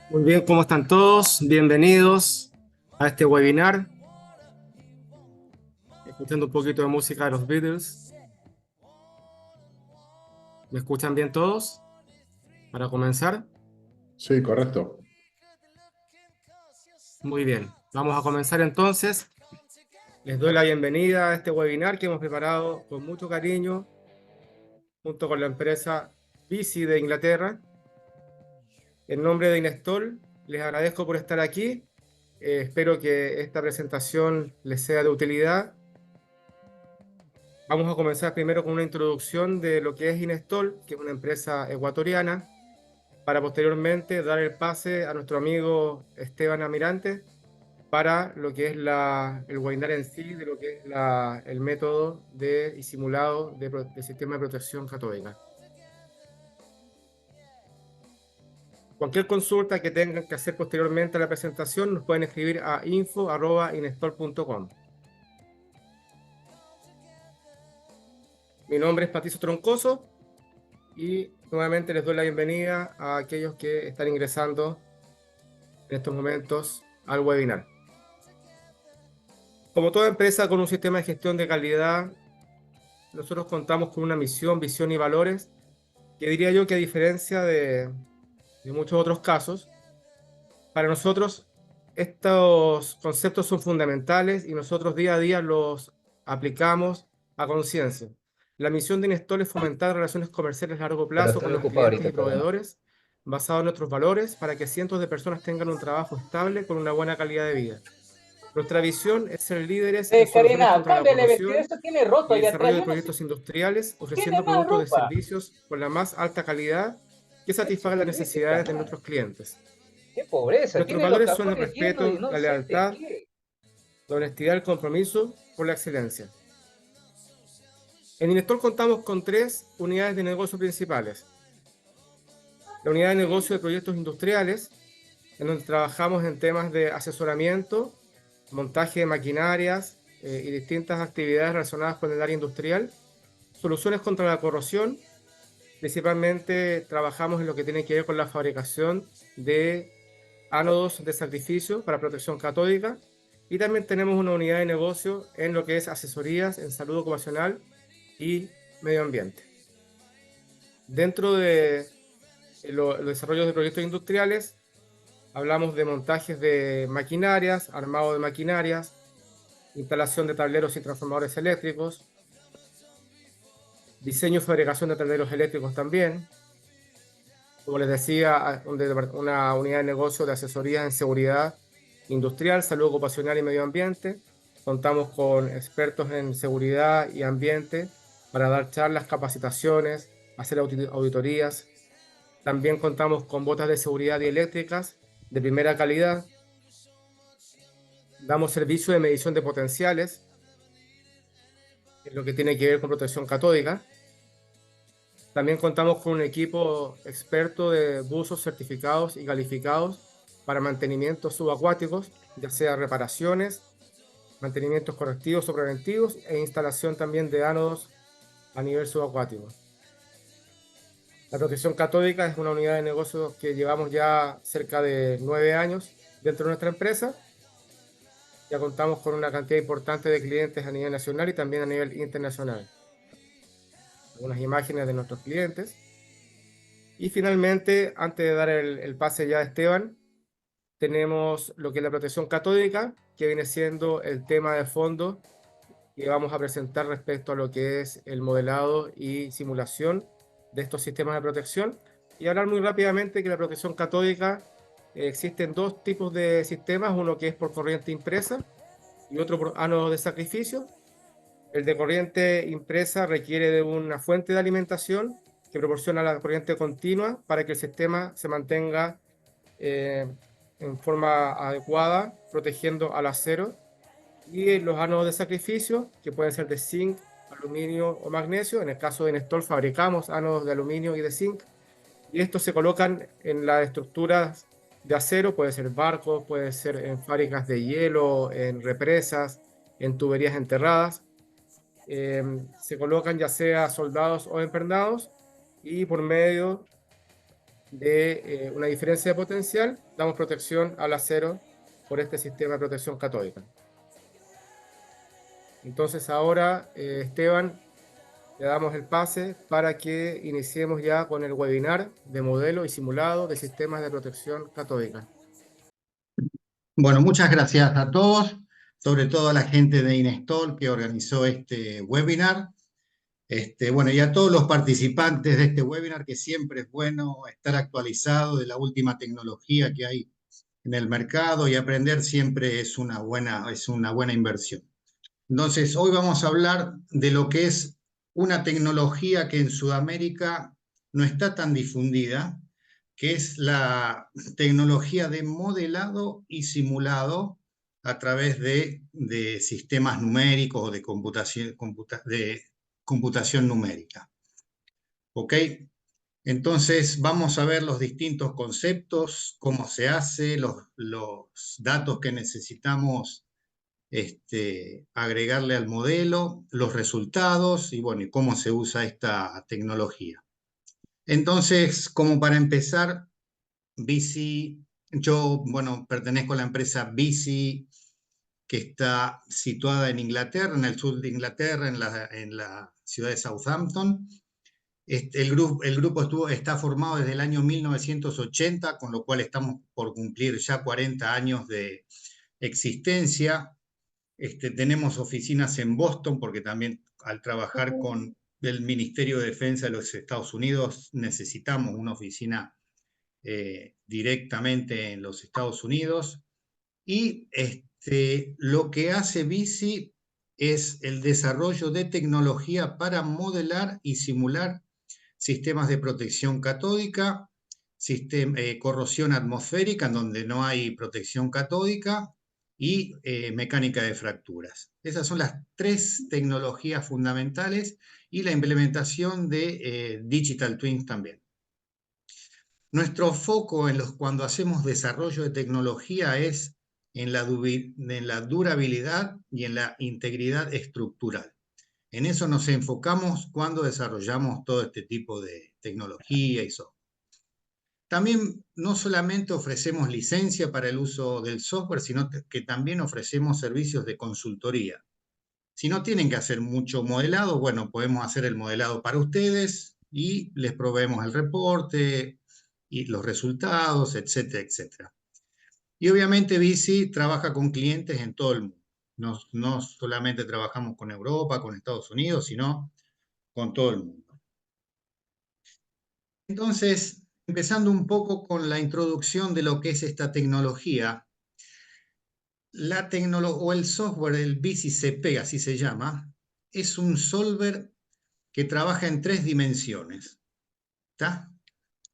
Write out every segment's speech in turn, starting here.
Muy bien, ¿cómo están todos? Bienvenidos a este webinar, escuchando un poquito de música de los Beatles. ¿Me escuchan bien todos? Para comenzar. Sí, correcto. Muy bien, vamos a comenzar entonces. Les doy la bienvenida a este webinar que hemos preparado con mucho cariño junto con la empresa Bici de Inglaterra. En nombre de Inestol, les agradezco por estar aquí. Espero que esta presentación les sea de utilidad. Vamos a comenzar primero con una introducción de lo que es Inestol, que es una empresa ecuatoriana, para posteriormente dar el pase a nuestro amigo Esteban Amirante para lo que es el webinar en sí, de lo que es el método y simulado de sistema de protección catódica. Cualquier consulta que tengan que hacer posteriormente a la presentación nos pueden escribir a info@inestol.com. Mi nombre es Patricio Troncoso y nuevamente les doy la bienvenida a aquellos que están ingresando en estos momentos al webinar. Como toda empresa con un sistema de gestión de calidad, nosotros contamos con una misión, visión y valores que diría yo que a diferencia de muchos otros casos, para nosotros estos conceptos son fundamentales y nosotros día a día los aplicamos a conciencia. La misión de Inestol es fomentar relaciones comerciales a largo Pero plazo con estoy los ocupado clientes y ahorita, perdón. proveedores, basado en nuestros valores, para que cientos de personas tengan un trabajo estable con una buena calidad de vida. Nuestra visión es ser líderes en soluciones Karina, contra la cámbiale vestido, corrosión esto tiene roto y ahí atrás. desarrollo de Yo no sé, proyectos industriales, tiene ofreciendo más productos y ropa. servicios con la más alta calidad que Qué satisfagan las chiquitita, necesidades de man. nuestros clientes. Qué pobreza. Nuestros Tiene los valores son el tapones llenos y respeto, no la sé de lealtad, qué. la honestidad y el compromiso por la excelencia. En Inestor contamos con tres unidades de negocio principales. La unidad de negocio de proyectos industriales, en donde trabajamos en temas de asesoramiento, montaje de maquinarias y distintas actividades relacionadas con el área industrial, soluciones contra la corrosión. Principalmente trabajamos en lo que tiene que ver con la fabricación de ánodos de sacrificio para protección catódica, y también tenemos una unidad de negocio en lo que es asesorías en salud ocupacional y medio ambiente. Dentro de los desarrollos de proyectos industriales, hablamos de montajes de maquinarias, armado de maquinarias, instalación de tableros y transformadores eléctricos, diseño y fabricación de tableros eléctricos también. Como les decía, una unidad de negocio de asesoría en seguridad industrial, salud ocupacional y medio ambiente. Contamos con expertos en seguridad y ambiente para dar charlas, capacitaciones, hacer auditorías. También contamos con botas de seguridad y eléctricas de primera calidad. Damos servicio de medición de potenciales, en lo que tiene que ver con protección catódica. También contamos con un equipo experto de buzos certificados y calificados para mantenimientos subacuáticos, ya sea reparaciones, mantenimientos correctivos o preventivos e instalación también de ánodos a nivel subacuático. La protección catódica es una unidad de negocios que llevamos ya cerca de 9 años dentro de nuestra empresa. Ya contamos con una cantidad importante de clientes a nivel nacional y también a nivel internacional. Algunas imágenes de nuestros clientes. Y finalmente, antes de dar el pase ya a Esteban, tenemos lo que es la protección catódica, que viene siendo el tema de fondo que vamos a presentar respecto a lo que es el modelado y simulación de estos sistemas de protección. Y hablar muy rápidamente que la protección catódica, existen dos tipos de sistemas, uno que es por corriente impresa y otro por ánodos de sacrificio. El de corriente impresa requiere de una fuente de alimentación que proporciona la corriente continua para que el sistema se mantenga eh, en forma adecuada, protegiendo al acero. Y los ánodos de sacrificio, que pueden ser de zinc, aluminio o magnesio. En el caso de Nestol fabricamos ánodos de aluminio y de zinc, y estos se colocan en las estructuras de acero, puede ser barcos, puede ser en fábricas de hielo, en represas, en tuberías enterradas. Se colocan ya sea soldados o empernados, y por medio de una diferencia de potencial, damos protección al acero por este sistema de protección catódica. Entonces ahora, Esteban, le damos el pase para que iniciemos ya con el webinar de modelo y simulado de sistemas de protección catódica. Bueno, muchas gracias a todos, sobre todo a la gente de Inestol que organizó este webinar. Bueno, y a todos los participantes de este webinar, que siempre es bueno estar actualizado de la última tecnología que hay en el mercado, y aprender siempre es una buena inversión. Entonces, hoy vamos a hablar de lo que es una tecnología que en Sudamérica no está tan difundida, que es la tecnología de modelado y simulado a través de sistemas numéricos o de computación numérica. ¿Ok? Entonces vamos a ver los distintos conceptos, cómo se hace, los datos que necesitamos agregarle al modelo, los resultados y bueno, y cómo se usa esta tecnología. Entonces, como para empezar, BC, yo, bueno, pertenezco a la empresa BC, que está situada en Inglaterra, en el sur de Inglaterra, en la ciudad de Southampton. El grupo está formado desde el año 1980, con lo cual estamos por cumplir ya 40 años de existencia. Tenemos oficinas en Boston, porque también al trabajar con el Ministerio de Defensa de los Estados Unidos necesitamos una oficina directamente en los Estados Unidos. Y lo que hace BICI es el desarrollo de tecnología para modelar y simular sistemas de protección catódica, corrosión atmosférica, en donde no hay protección catódica, y mecánica de fracturas. Esas son las tres tecnologías fundamentales, y la implementación de Digital Twins también. Nuestro foco cuando hacemos desarrollo de tecnología es en la durabilidad y en la integridad estructural. En eso nos enfocamos cuando desarrollamos todo este tipo de tecnología y software. También no solamente ofrecemos licencia para el uso del software, sino que también ofrecemos servicios de consultoría. Si no tienen que hacer mucho modelado, bueno, podemos hacer el modelado para ustedes y les proveemos el reporte y los resultados, etcétera, etcétera. Y obviamente BICI trabaja con clientes en todo el mundo. No solamente trabajamos con Europa, con Estados Unidos, sino con todo el mundo. Entonces, empezando un poco con la introducción de lo que es esta tecnología, o el software, el BICI-CP, así se llama, es un solver que trabaja en 3 dimensiones. ¿Está?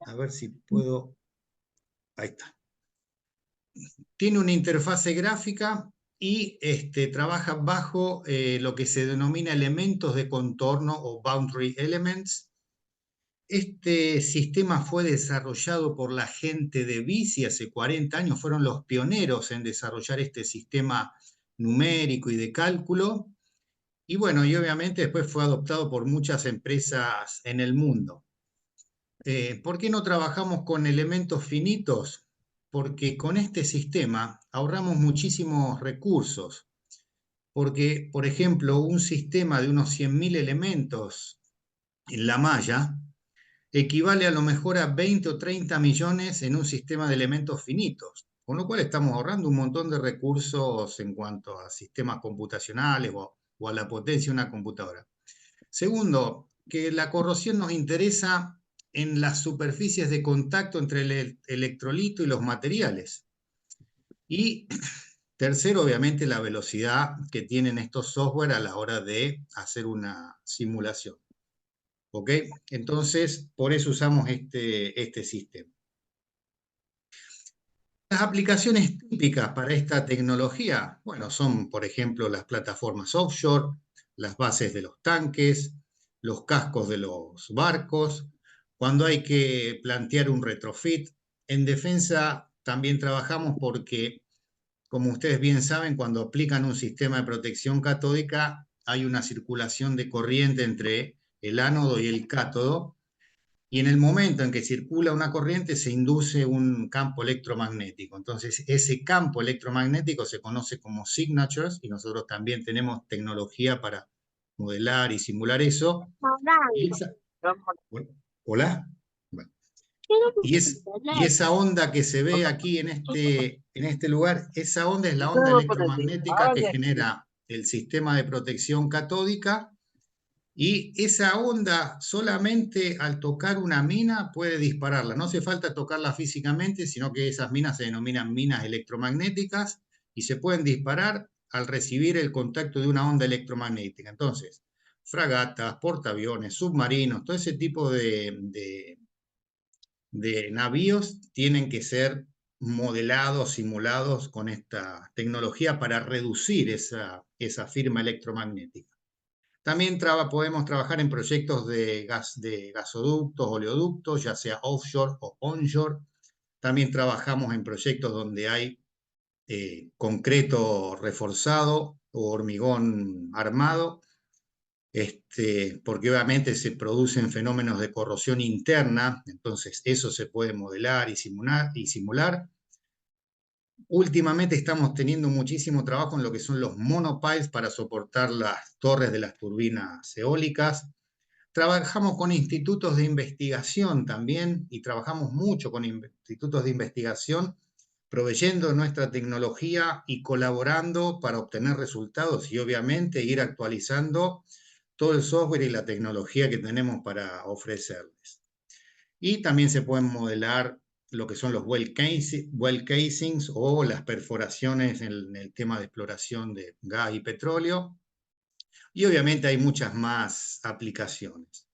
A ver si puedo. Ahí está. Tiene una interfase gráfica y trabaja bajo lo que se denomina elementos de contorno o boundary elements. Este sistema fue desarrollado por la gente de BICI hace 40 años, fueron los pioneros en desarrollar este sistema numérico y de cálculo. Y bueno, y obviamente después fue adoptado por muchas empresas en el mundo. ¿Por qué no trabajamos con elementos finitos? Porque con este sistema ahorramos muchísimos recursos. Porque, por ejemplo, un sistema de unos 100.000 elementos en la malla equivale a lo mejor a 20 o 30 millones en un sistema de elementos finitos. Con lo cual estamos ahorrando un montón de recursos en cuanto a sistemas computacionales o a la potencia de una computadora. Segundo, que la corrosión nos interesa en las superficies de contacto entre el electrolito y los materiales. Y tercero, obviamente, la velocidad que tienen estos software a la hora de hacer una simulación. ¿Ok? Entonces, por eso usamos este sistema. Las aplicaciones típicas para esta tecnología, bueno, son, por ejemplo, las plataformas offshore, las bases de los tanques, los cascos de los barcos, cuando hay que plantear un retrofit. En defensa también trabajamos porque, como ustedes bien saben, cuando aplican un sistema de protección catódica, hay una circulación de corriente entre el ánodo y el cátodo, y en el momento en que circula una corriente se induce un campo electromagnético. Entonces, ese campo electromagnético se conoce como signatures y nosotros también tenemos tecnología para modelar y simular eso. Y esa- ¿Hola? Bueno. Y esa onda que se ve aquí en este lugar, esa onda es la onda electromagnética que genera el sistema de protección catódica. Y esa onda solamente al tocar una mina puede dispararla. No hace falta tocarla físicamente, sino que esas minas se denominan minas electromagnéticas y se pueden disparar al recibir el contacto de una onda electromagnética. Entonces, fragatas, portaaviones, submarinos, todo ese tipo de navíos tienen que ser modelados, simulados con esta tecnología para reducir esa firma electromagnética. También podemos trabajar en proyectos de gasoductos, oleoductos, ya sea offshore o onshore. También trabajamos en proyectos donde hay concreto reforzado o hormigón armado, porque obviamente se producen fenómenos de corrosión interna, entonces eso se puede modelar y simular. Últimamente estamos teniendo muchísimo trabajo en lo que son los monopiles para soportar las torres de las turbinas eólicas. Trabajamos con institutos de investigación también y trabajamos mucho con institutos de investigación, proveyendo nuestra tecnología y colaborando para obtener resultados y obviamente ir actualizando todo el software y la tecnología que tenemos para ofrecerles. Y también se pueden modelar lo que son los well casings o las perforaciones en el tema de exploración de gas y petróleo. Y obviamente hay muchas más aplicaciones.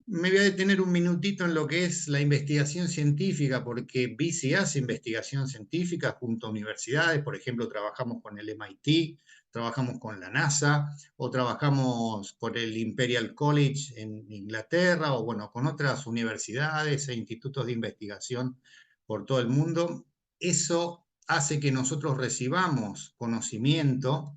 Me voy a detener un minutito en lo que es la investigación científica, porque BICI hace investigación científica junto a universidades. Por ejemplo, trabajamos con el MIT, trabajamos con la NASA, o trabajamos con el Imperial College en Inglaterra, o bueno, con otras universidades e institutos de investigación por todo el mundo. Eso hace que nosotros recibamos conocimiento,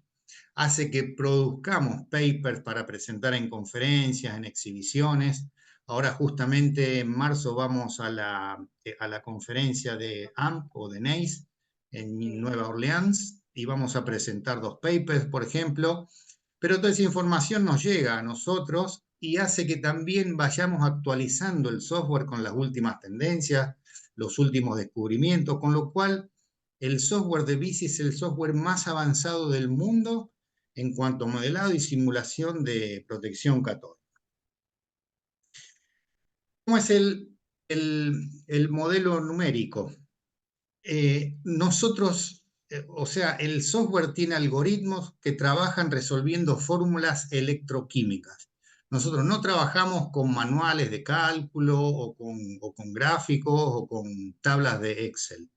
hace que produzcamos papers para presentar en conferencias, en exhibiciones. Ahora justamente en marzo vamos a la conferencia de AMP o de NACE en Nueva Orleans y vamos a presentar 2 papers, por ejemplo. Pero toda esa información nos llega a nosotros y hace que también vayamos actualizando el software con las últimas tendencias, los últimos descubrimientos, con lo cual el software de BICI es el software más avanzado del mundo en cuanto a modelado y simulación de protección catódica. ¿Cómo es el modelo numérico? O sea, el software tiene algoritmos que trabajan resolviendo fórmulas electroquímicas. Nosotros no trabajamos con manuales de cálculo o con gráficos o con tablas de Excel.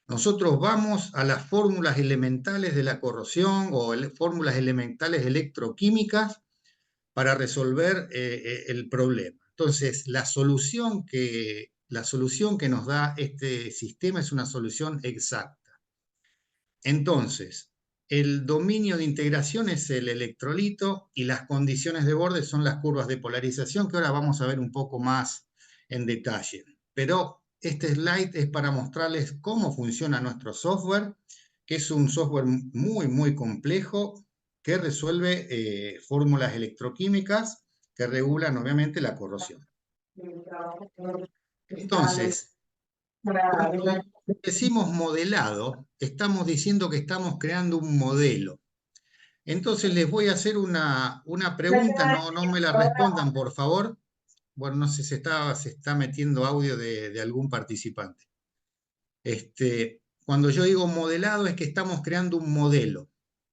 Nosotros vamos a las fórmulas elementales de la corrosión o fórmulas elementales electroquímicas para resolver el problema. Entonces, la solución que nos da este sistema es una solución exacta. Entonces, el dominio de integración es el electrolito y las condiciones de borde son las curvas de polarización, que ahora vamos a ver un poco más en detalle. Pero este slide es para mostrarles cómo funciona nuestro software, que es un software muy, muy complejo que resuelve fórmulas electroquímicas que regulan obviamente la corrosión. Entonces, cuando decimos modelado, estamos diciendo que estamos creando un modelo. Entonces les voy a hacer una pregunta, no me la respondan por favor. Bueno, no sé si se está metiendo audio de algún participante. Cuando yo digo modelado es que estamos creando un modelo.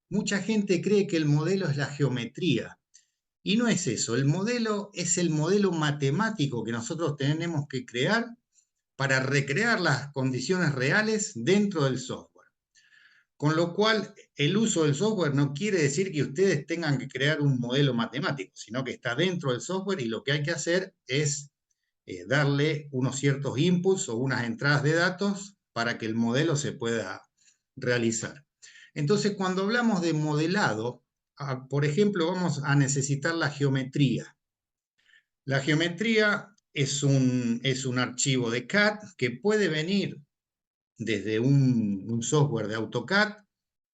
Mucha gente cree que el modelo es la geometría. Y no es eso, el modelo es el modelo matemático que nosotros tenemos que crear para recrear las condiciones reales dentro del software. Con lo cual, el uso del software no quiere decir que ustedes tengan que crear un modelo matemático, sino que está dentro del software y lo que hay que hacer es darle unos ciertos inputs o unas entradas de datos para que el modelo se pueda realizar. Entonces, cuando hablamos de modelado, por ejemplo, vamos a necesitar la geometría. La geometría es un archivo de CAD que puede venir desde un software de AutoCAD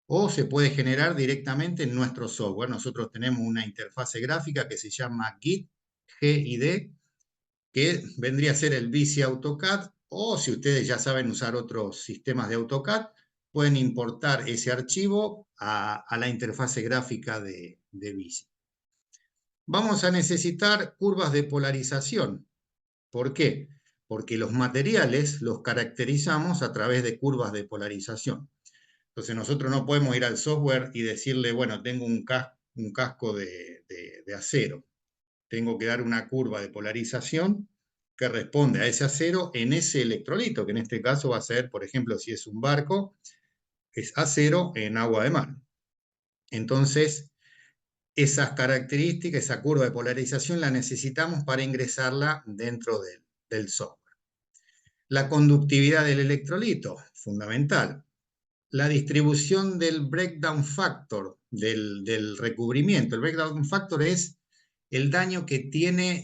o se puede generar directamente en nuestro software. Nosotros tenemos una interfase gráfica que se llama GID, G-I-D, que vendría a ser el VICI AutoCAD, o si ustedes ya saben usar otros sistemas de AutoCAD, pueden importar ese archivo a la interfase gráfica de VICI. Vamos a necesitar curvas de polarización. ¿Por qué? Porque los materiales los caracterizamos a través de curvas de polarización. Entonces nosotros no podemos ir al software y decirle, bueno, tengo un casco de acero. Tengo que dar una curva de polarización que responde a ese acero en ese electrolito, que en este caso va a ser, por ejemplo, si es un barco, es acero en agua de mar. Entonces, esas características, esa curva de polarización, la necesitamos para ingresarla dentro del software. La conductividad del electrolito, fundamental. La distribución del breakdown factor, del recubrimiento. El breakdown factor es el daño que tiene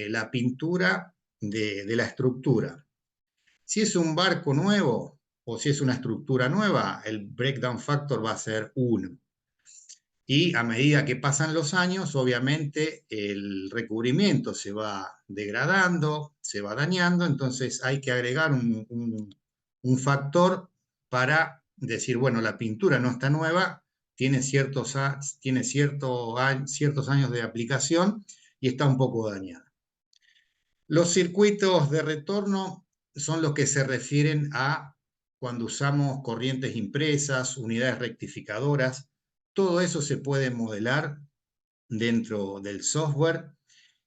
la pintura de la estructura. Si es un barco nuevo o si es una estructura nueva, el breakdown factor va a ser 1. Y a medida que pasan los años, obviamente el recubrimiento se va degradando, se va dañando, entonces hay que agregar un factor para decir, bueno, la pintura no está nueva, tiene ciertos años de aplicación y está un poco dañada. Los circuitos de retorno son los que se refieren a cuando usamos corrientes impresas, unidades rectificadoras. Todo eso se puede modelar dentro del software.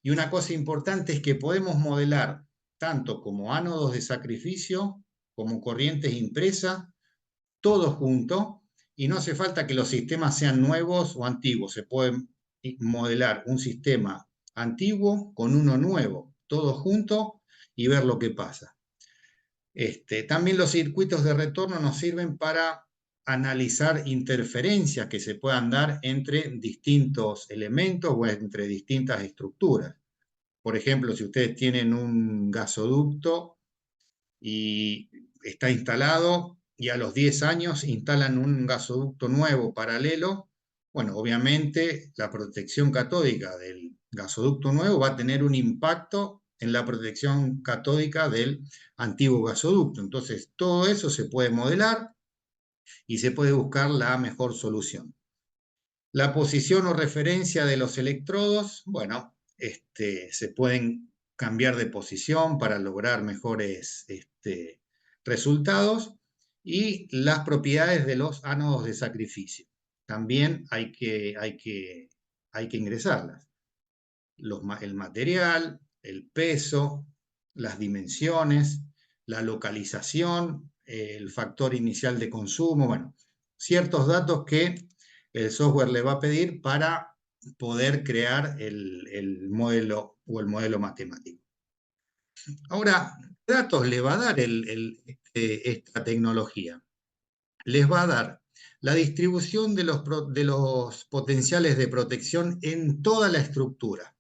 Y una cosa importante es que podemos modelar tanto como ánodos de sacrificio, como corrientes impresas, todo junto, y no hace falta que los sistemas sean nuevos o antiguos. Se puede modelar un sistema antiguo con uno nuevo, todo junto, y ver lo que pasa. También los circuitos de retorno nos sirven para analizar interferencias que se puedan dar entre distintos elementos o entre distintas estructuras. Por ejemplo, si ustedes tienen un gasoducto y está instalado y a los 10 años instalan un gasoducto nuevo paralelo, bueno, obviamente la protección catódica del gasoducto nuevo va a tener un impacto en la protección catódica del antiguo gasoducto. Entonces, todo eso se puede modelar y se puede buscar la mejor solución. La posición o referencia de los electrodos, bueno, se pueden cambiar de posición para lograr mejores resultados, y las propiedades de los ánodos de sacrificio. También hay que ingresarlas. El material, el peso, las dimensiones, la localización, el factor inicial de consumo, bueno, ciertos datos que el software le va a pedir para poder crear el modelo o el modelo matemático. Ahora, ¿qué datos le va a dar esta tecnología? Les va a dar la distribución de los potenciales de protección en toda la estructura.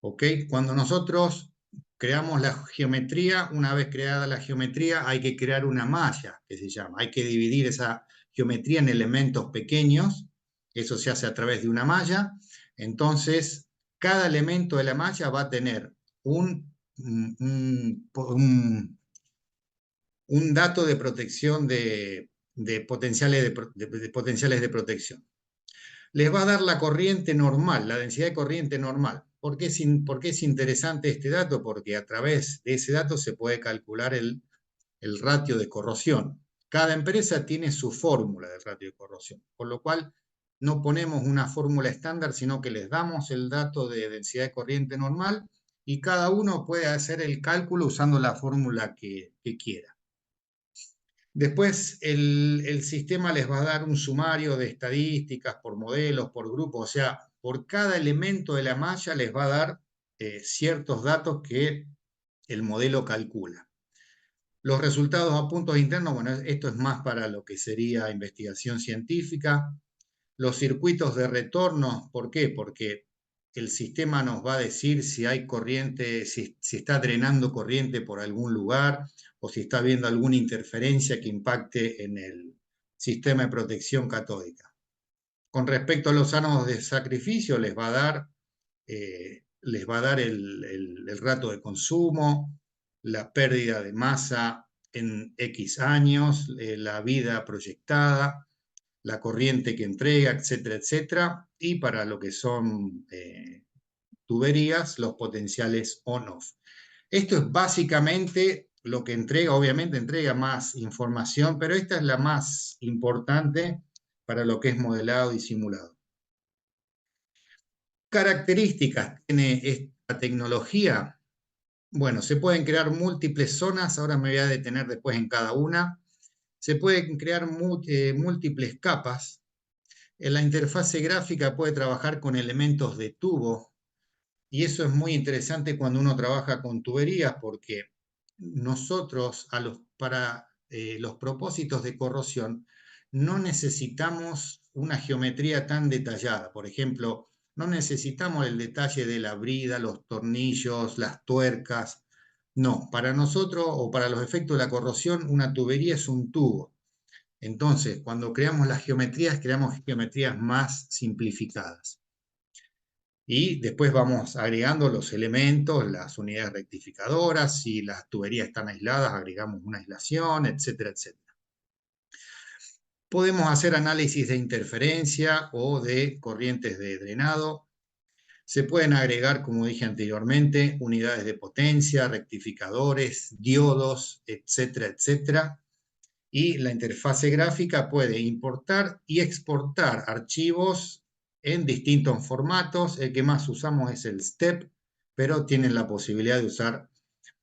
¿Ok? Cuando nosotros creamos la geometría, una vez creada la geometría, hay que crear una malla, que se llama. Hay que dividir esa geometría en elementos pequeños. Eso se hace a través de una malla. Entonces, cada elemento de la malla va a tener un dato de protección de potenciales de protección. Les va a dar la corriente normal, la densidad de corriente normal. ¿Por qué es interesante este dato? Porque a través de ese dato se puede calcular el ratio de corrosión. Cada empresa tiene su fórmula de ratio de corrosión, por lo cual no ponemos una fórmula estándar, sino que les damos el dato de densidad de corriente normal y cada uno puede hacer el cálculo usando la fórmula que quiera. Después el sistema les va a dar un sumario de estadísticas por modelos, por grupos, o sea, por cada elemento de la malla les va a dar ciertos datos que el modelo calcula. Los resultados a puntos internos, bueno, esto es más para lo que sería investigación científica. Los circuitos de retorno, ¿por qué? Porque el sistema nos va a decir si hay corriente, si está drenando corriente por algún lugar o si está habiendo alguna interferencia que impacte en el sistema de protección catódica. Con respecto a los ánodos de sacrificio, les va a dar el rato de consumo, la pérdida de masa en X años, la vida proyectada, la corriente que entrega, etcétera, etcétera, y para lo que son tuberías, los potenciales on-off. Esto es básicamente lo que entrega, obviamente entrega más información, pero esta es la más importante para lo que es modelado y simulado. ¿Características tiene esta tecnología? Bueno, se pueden crear múltiples zonas, ahora me voy a detener después en cada una. Se pueden crear múltiples capas. En la interfase gráfica puede trabajar con elementos de tubo, y eso es muy interesante cuando uno trabaja con tuberías, porque nosotros para los propósitos de corrosión no necesitamos una geometría tan detallada. Por ejemplo, no necesitamos el detalle de la brida, los tornillos, las tuercas. No, para nosotros o para los efectos de la corrosión, una tubería es un tubo. Entonces, cuando creamos creamos geometrías más simplificadas. Y después vamos agregando los elementos, las unidades rectificadoras, si las tuberías están aisladas, agregamos una aislación, etcétera, etcétera. Podemos hacer análisis de interferencia o de corrientes de drenado. Se pueden agregar, como dije anteriormente, unidades de potencia, rectificadores, diodos, etcétera, etcétera. Y la interfase gráfica puede importar y exportar archivos en distintos formatos. El que más usamos es el STEP, pero tienen la posibilidad de usar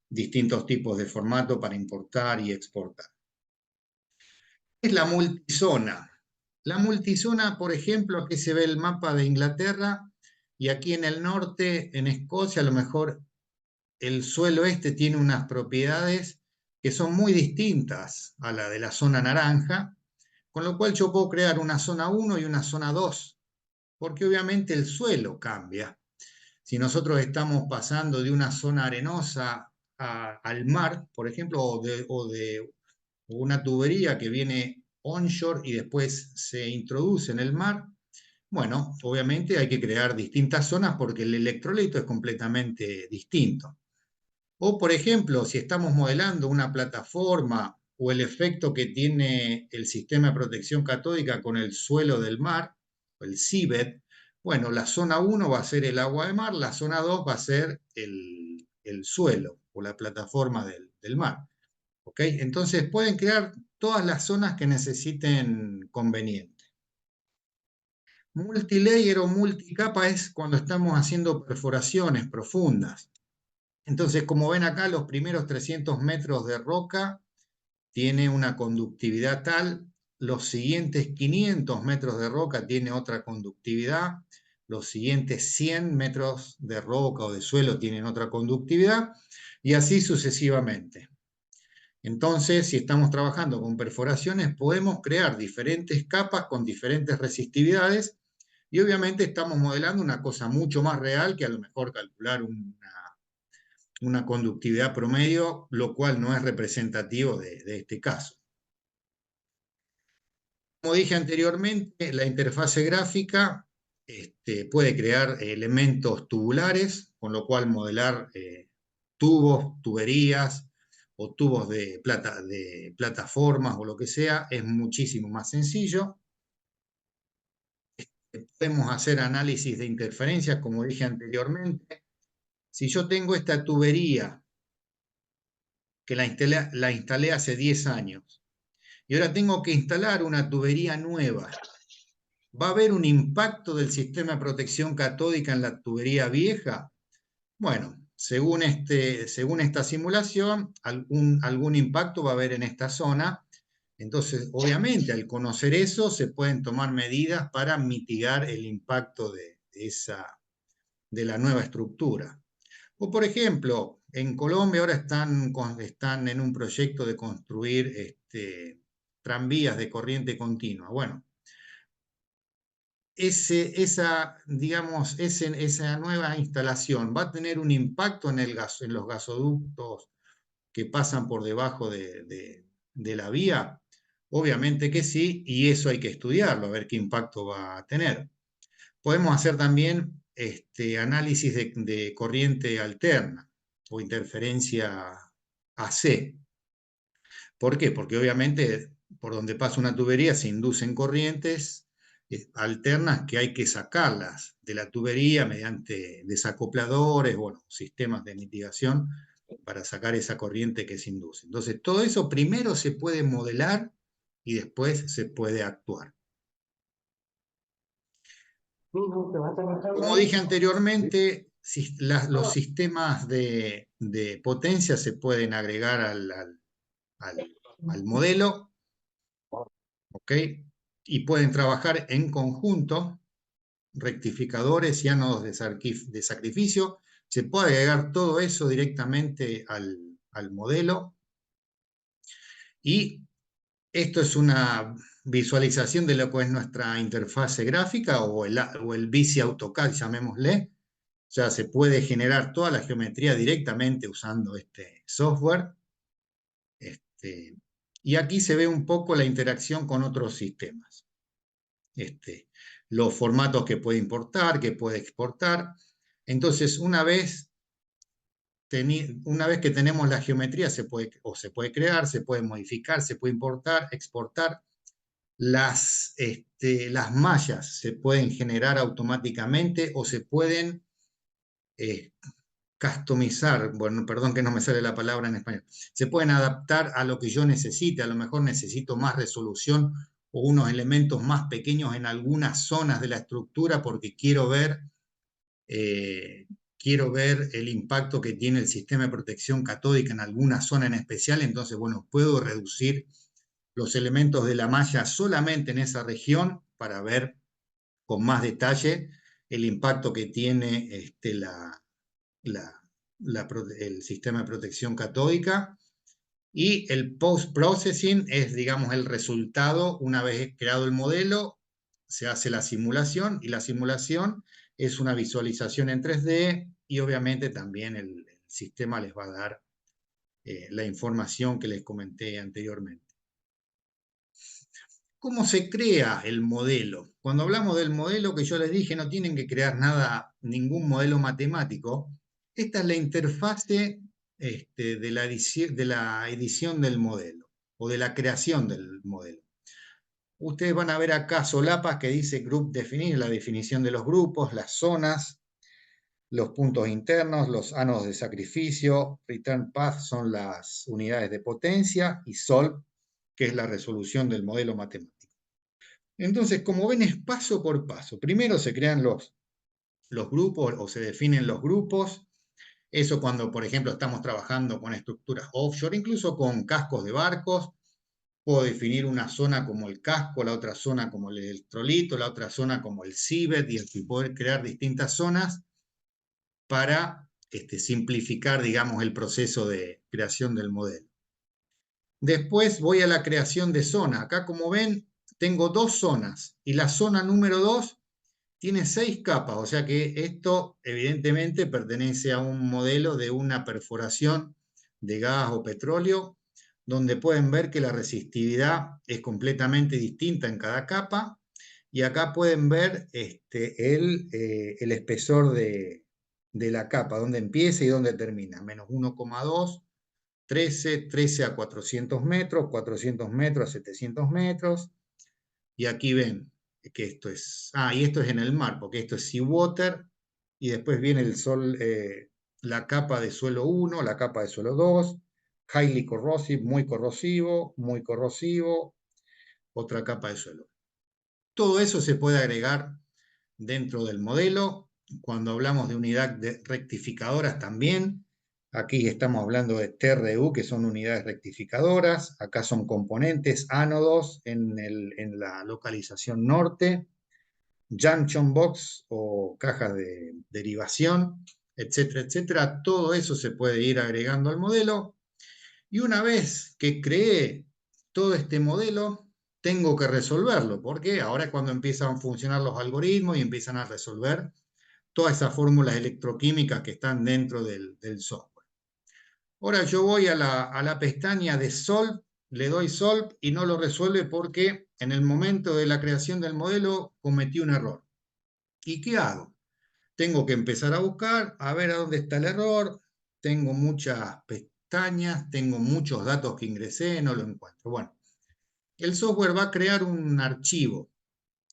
distintos tipos de formato para importar y exportar. Es la multizona. La multizona, por ejemplo, aquí se ve el mapa de Inglaterra y aquí en el norte, en Escocia, a lo mejor el suelo este tiene unas propiedades que son muy distintas a la de la zona naranja, con lo cual yo puedo crear una zona 1 y una zona 2, porque obviamente el suelo cambia. Si nosotros estamos pasando de una zona arenosa al mar, por ejemplo, o de una tubería que viene onshore y después se introduce en el mar, bueno, obviamente hay que crear distintas zonas porque el electrolito es completamente distinto. O, por ejemplo, si estamos modelando una plataforma o el efecto que tiene el sistema de protección catódica con el suelo del mar, el seabed, bueno, la zona 1 va a ser el agua de mar, la zona 2 va a ser el suelo o la plataforma del mar. ¿Ok? Entonces pueden crear todas las zonas que necesiten conveniente. Multilayer o multicapa es cuando estamos haciendo perforaciones profundas. Entonces, como ven acá, los primeros 300 metros de roca tiene una conductividad tal, los siguientes 500 metros de roca tiene otra conductividad, los siguientes 100 metros de roca o de suelo tienen otra conductividad, y así sucesivamente. Entonces, si estamos trabajando con perforaciones, podemos crear diferentes capas con diferentes resistividades, y obviamente estamos modelando una cosa mucho más real que a lo mejor calcular una conductividad promedio, lo cual no es representativo de este caso. Como dije anteriormente, la interfase gráfica puede crear elementos tubulares, con lo cual modelar tubos, tuberías o tubos de plataformas o lo que sea es muchísimo más sencillo. Podemos hacer análisis de interferencias, como dije anteriormente. Si yo tengo esta tubería que la instalé hace 10 años y ahora tengo que instalar una tubería nueva, ¿va a haber un impacto del sistema de protección catódica en la tubería vieja? Bueno, según esta simulación, algún impacto va a haber en esta zona. Entonces, obviamente, al conocer eso, se pueden tomar medidas para mitigar el impacto de la nueva estructura. O, por ejemplo, en Colombia ahora están en un proyecto de construir tranvías de corriente continua. Bueno, digamos, esa nueva instalación va a tener un impacto en los gasoductos que pasan por debajo de la vía? Obviamente que sí, y eso hay que estudiarlo, a ver qué impacto va a tener. Podemos hacer también análisis de corriente alterna o interferencia AC. ¿Por qué? Porque obviamente por donde pasa una tubería se inducen corrientes alternas que hay que sacarlas de la tubería mediante desacopladores, bueno, sistemas de mitigación para sacar esa corriente que se induce. Entonces, todo eso primero se puede modelar y después se puede actuar. Como dije anteriormente, los sistemas de potencia se pueden agregar al modelo, ¿ok? Y pueden trabajar en conjunto, rectificadores y ánodos de sacrificio. Se puede agregar todo eso directamente al modelo. Y esto es una visualización de lo que es nuestra interfase gráfica o el BICI AutoCAD, llamémosle. O sea, se puede generar toda la geometría directamente usando este software. Y aquí se ve un poco la interacción con otros sistemas. Los formatos que puede importar, que puede exportar. Entonces, una vez que tenemos la geometría, se puede crear, se puede modificar, se puede importar, exportar. Las mallas se pueden generar automáticamente o se pueden customizar, bueno, perdón que no me sale la palabra en español, se pueden adaptar a lo que yo necesite. A lo mejor necesito más resolución o unos elementos más pequeños en algunas zonas de la estructura porque quiero ver el impacto que tiene el sistema de protección catódica en alguna zona en especial. Entonces, bueno, puedo reducir los elementos de la malla solamente en esa región para ver con más detalle el impacto que tiene el sistema de protección catódica. Y el post-processing es, digamos, el resultado. Una vez creado el modelo, se hace la simulación, y la simulación es una visualización en 3D, y obviamente también el sistema les va a dar la información que les comenté anteriormente. ¿Cómo se crea el modelo? Cuando hablamos del modelo que yo les dije, no tienen que crear ningún modelo matemático. Esta es la interfase de la edición del modelo o de la creación del modelo. Ustedes van a ver acá solapas que dice Group Definir, la definición de los grupos, las zonas, los puntos internos, los ánodos de sacrificio. Return Path son las unidades de potencia, y Solve, que es la resolución del modelo matemático. Entonces, como ven, es paso por paso. Primero se crean los grupos o se definen los grupos. Eso cuando, por ejemplo, estamos trabajando con estructuras offshore, incluso con cascos de barcos. Puedo definir una zona como el casco, la otra zona como el electrolito, la otra zona como el civet, y poder crear distintas zonas para simplificar, digamos, el proceso de creación del modelo. Después voy a la creación de zona. Acá, como ven, tengo dos zonas, y la zona número 2 tiene 6 capas, o sea que esto evidentemente pertenece a un modelo de una perforación de gas o petróleo, donde pueden ver que la resistividad es completamente distinta en cada capa, y acá pueden ver el espesor de la capa, dónde empieza y dónde termina, menos 1,2, 13 a 400 metros, 400 metros a 700 metros, y aquí ven que esto es, y esto es en el mar, porque esto es seawater, y después viene el sol, la capa de suelo 1, la capa de suelo 2, highly corrosive, muy corrosivo, otra capa de suelo. Todo eso se puede agregar dentro del modelo. Cuando hablamos de unidad de rectificadoras también, aquí estamos hablando de TRU, que son unidades rectificadoras. Acá son componentes, ánodos en la localización norte, junction box o cajas de derivación, etcétera, etcétera. Todo eso se puede ir agregando al modelo. Y una vez que creé todo este modelo, tengo que resolverlo, porque ahora es cuando empiezan a funcionar los algoritmos y empiezan a resolver todas esas fórmulas electroquímicas que están dentro del software. Ahora yo voy a la pestaña de Solve, le doy Solve y no lo resuelve porque en el momento de la creación del modelo cometí un error. ¿Y qué hago? Tengo que empezar a buscar, a ver a dónde está el error. Tengo muchas pestañas, tengo muchos datos que ingresé, no lo encuentro. Bueno, el software va a crear un archivo.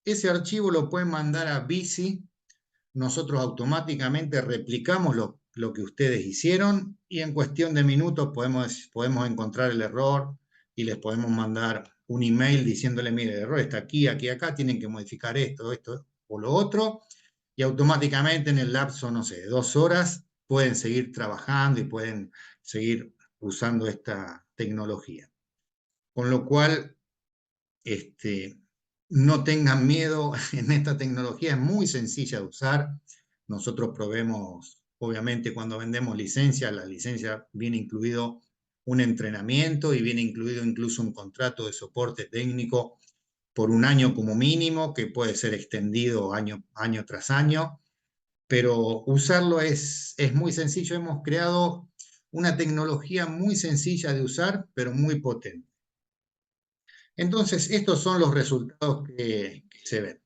Ese archivo lo pueden mandar a Bici. Nosotros automáticamente replicamos lo que ustedes hicieron y en cuestión de minutos podemos encontrar el error y les podemos mandar un email diciéndole, mire, el error está aquí, aquí, acá, tienen que modificar esto, esto o lo otro, y automáticamente en el lapso, no sé, de 2 horas pueden seguir trabajando y pueden seguir usando esta tecnología. Con lo cual, no tengan miedo en esta tecnología, es muy sencilla de usar. Nosotros proveemos, obviamente cuando vendemos licencias, la licencia viene incluido un entrenamiento y viene incluido incluso un contrato de soporte técnico por 1 año como mínimo, que puede ser extendido año tras año, pero usarlo es muy sencillo. Hemos creado una tecnología muy sencilla de usar, pero muy potente. Entonces, estos son los resultados que se ven.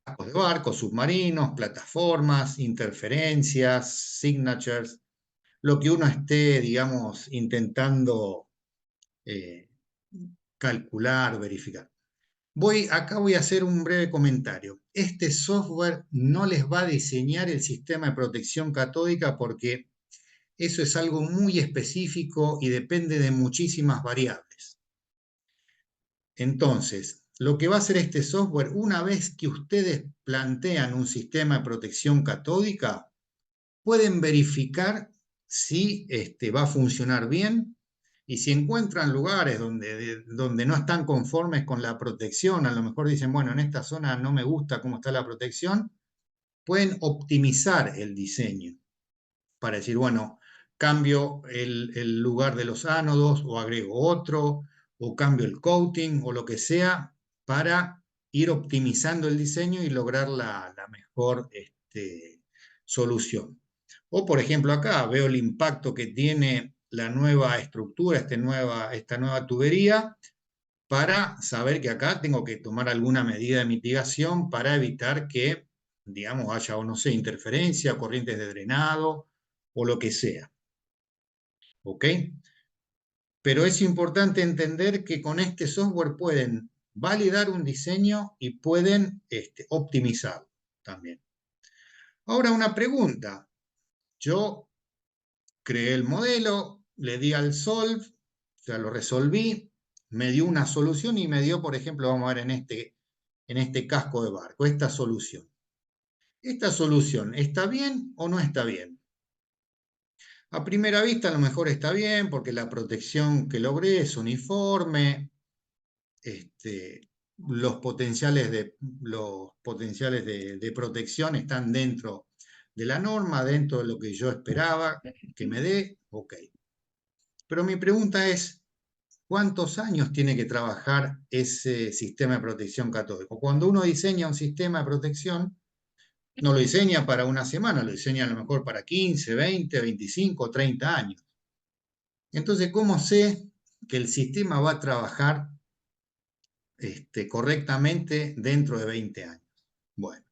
Cascos de barcos, submarinos, plataformas, interferencias, signatures, lo que uno esté, digamos, intentando calcular, verificar. Acá voy a hacer un breve comentario. Este software no les va a diseñar el sistema de protección catódica porque eso es algo muy específico y depende de muchísimas variables. Entonces, lo que va a hacer este software, una vez que ustedes plantean un sistema de protección catódica, pueden verificar si va a funcionar bien y si encuentran lugares donde no están conformes con la protección, a lo mejor dicen, bueno, en esta zona no me gusta cómo está la protección, pueden optimizar el diseño para decir, bueno, cambio el lugar de los ánodos o agrego otro, o cambio el coating o lo que sea para ir optimizando el diseño y lograr la mejor solución. O por ejemplo acá veo el impacto que tiene la nueva estructura, esta nueva tubería, para saber que acá tengo que tomar alguna medida de mitigación para evitar que, digamos, haya, o no sé, interferencia, corrientes de drenado o lo que sea. ¿Ok? Pero es importante entender que con este software pueden validar un diseño y pueden optimizarlo también. Ahora una pregunta. Yo creé el modelo, le di al solve, o sea, lo resolví, me dio una solución y me dio, por ejemplo, vamos a ver en este casco de barco, esta solución. ¿Esta solución está bien o no está bien? A primera vista a lo mejor está bien porque la protección que logré es uniforme, los potenciales de protección están dentro de la norma, dentro de lo que yo esperaba que me dé, ok. Pero mi pregunta es, ¿cuántos años tiene que trabajar ese sistema de protección catódico? Cuando uno diseña un sistema de protección, no lo diseña para una semana, lo diseña a lo mejor para 15, 20, 25, 30 años. Entonces, ¿cómo sé que el sistema va a trabajar correctamente dentro de 20 años? Bueno,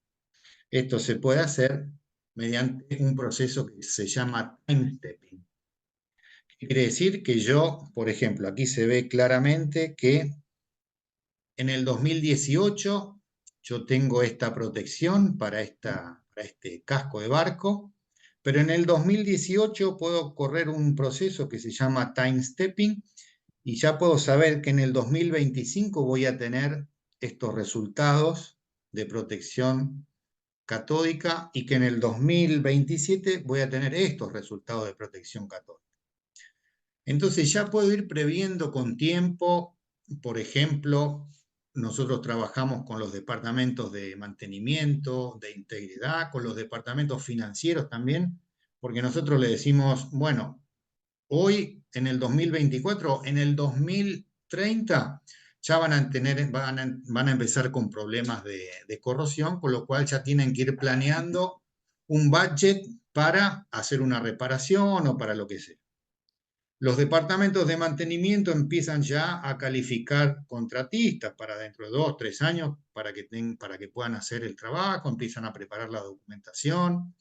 esto se puede hacer mediante un proceso que se llama time stepping. Quiere decir que yo, por ejemplo, aquí se ve claramente que en el 2018 yo tengo esta protección para este casco de barco, pero en el 2018 puedo correr un proceso que se llama time stepping y ya puedo saber que en el 2025 voy a tener estos resultados de protección catódica y que en el 2027 voy a tener estos resultados de protección catódica. Entonces ya puedo ir previendo con tiempo. Por ejemplo, nosotros trabajamos con los departamentos de mantenimiento, de integridad, con los departamentos financieros también, porque nosotros le decimos, bueno, hoy en el 2024, en el 2030, ya van a empezar con problemas de corrosión, con lo cual ya tienen que ir planeando un budget para hacer una reparación o para lo que sea. Los departamentos de mantenimiento empiezan ya a calificar contratistas para dentro de 2, 3 años para que puedan hacer el trabajo, empiezan a preparar la documentación.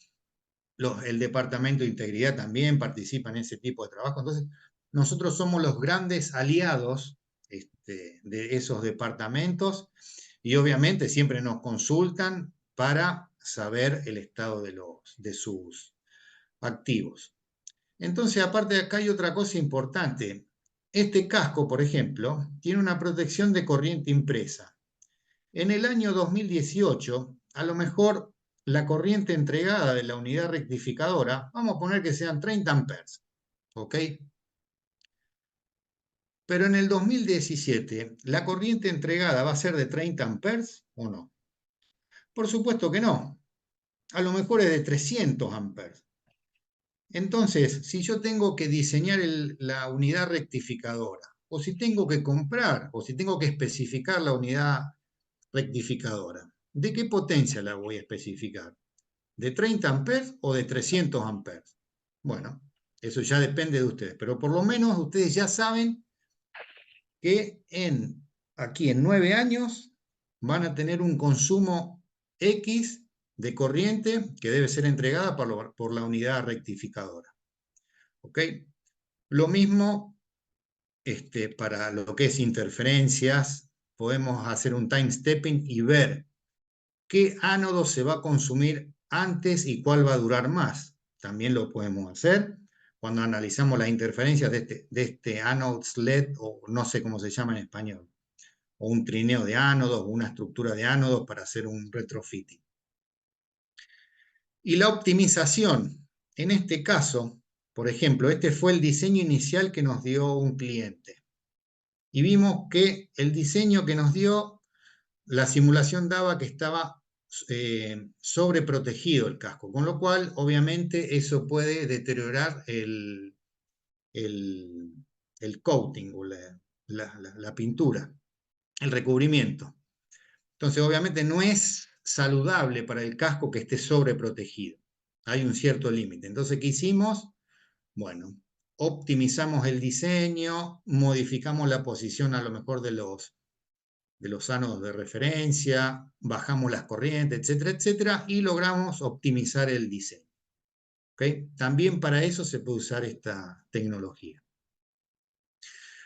El departamento de integridad también participa en ese tipo de trabajo. Entonces, nosotros somos los grandes aliados de esos departamentos y obviamente siempre nos consultan para saber el estado de sus activos. Entonces, aparte de acá hay otra cosa importante. Este casco, por ejemplo, tiene una protección de corriente impresa. En el año 2018, a lo mejor la corriente entregada de la unidad rectificadora, vamos a poner que sean 30 amperes, ¿ok? Pero en el 2017, ¿la corriente entregada va a ser de 30 amperes o no? Por supuesto que no. A lo mejor es de 300 amperes. Entonces, si yo tengo que diseñar la unidad rectificadora, o si tengo que comprar, o si tengo que especificar la unidad rectificadora, ¿de qué potencia la voy a especificar? ¿De 30 amperes o de 300 amperes? Bueno, eso ya depende de ustedes, pero por lo menos ustedes ya saben que aquí en 9 años van a tener un consumo X de corriente que debe ser entregada por la unidad rectificadora. ¿Ok? Lo mismo para lo que es interferencias, podemos hacer un time stepping y ver qué ánodo se va a consumir antes y cuál va a durar más. También lo podemos hacer cuando analizamos las interferencias de este anode LED, o no sé cómo se llama en español, o un trineo de ánodos, o una estructura de ánodos para hacer un retrofitting. Y la optimización, en este caso, por ejemplo, este fue el diseño inicial que nos dio un cliente. Y vimos que el diseño que nos dio, la simulación daba que estaba sobreprotegido el casco, con lo cual, obviamente, eso puede deteriorar el coating o la pintura, el recubrimiento. Entonces, obviamente, no es saludable para el casco que esté sobreprotegido. Hay un cierto límite. Entonces, ¿qué hicimos? Bueno, optimizamos el diseño, modificamos la posición a lo mejor de los ánodos de referencia, bajamos las corrientes, etcétera, etcétera, y logramos optimizar el diseño. ¿Okay? También para eso se puede usar esta tecnología.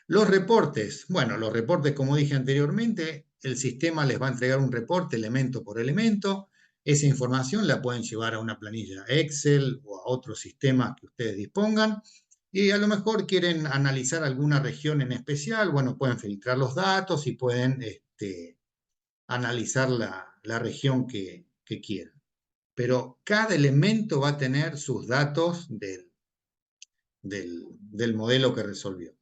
Los reportes. Bueno, los reportes, como dije anteriormente, el sistema les va a entregar un reporte elemento por elemento. Esa información la pueden llevar a una planilla Excel o a otros sistemas que ustedes dispongan. Y a lo mejor quieren analizar alguna región en especial, bueno, pueden filtrar los datos y pueden analizar la región que quieran. Pero cada elemento va a tener sus datos del modelo que resolvió.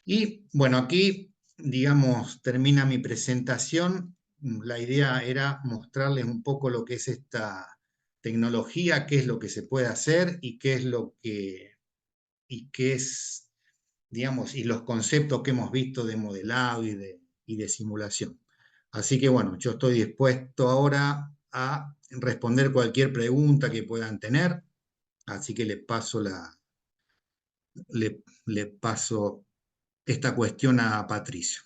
Y bueno, aquí, digamos, termina mi presentación. La idea era mostrarles un poco lo que es esta tecnología, qué es lo que se puede hacer y qué es, digamos, y los conceptos que hemos visto de modelado y de simulación. Así que bueno, yo estoy dispuesto ahora a responder cualquier pregunta que puedan tener, así que le paso esta cuestión a Patricio.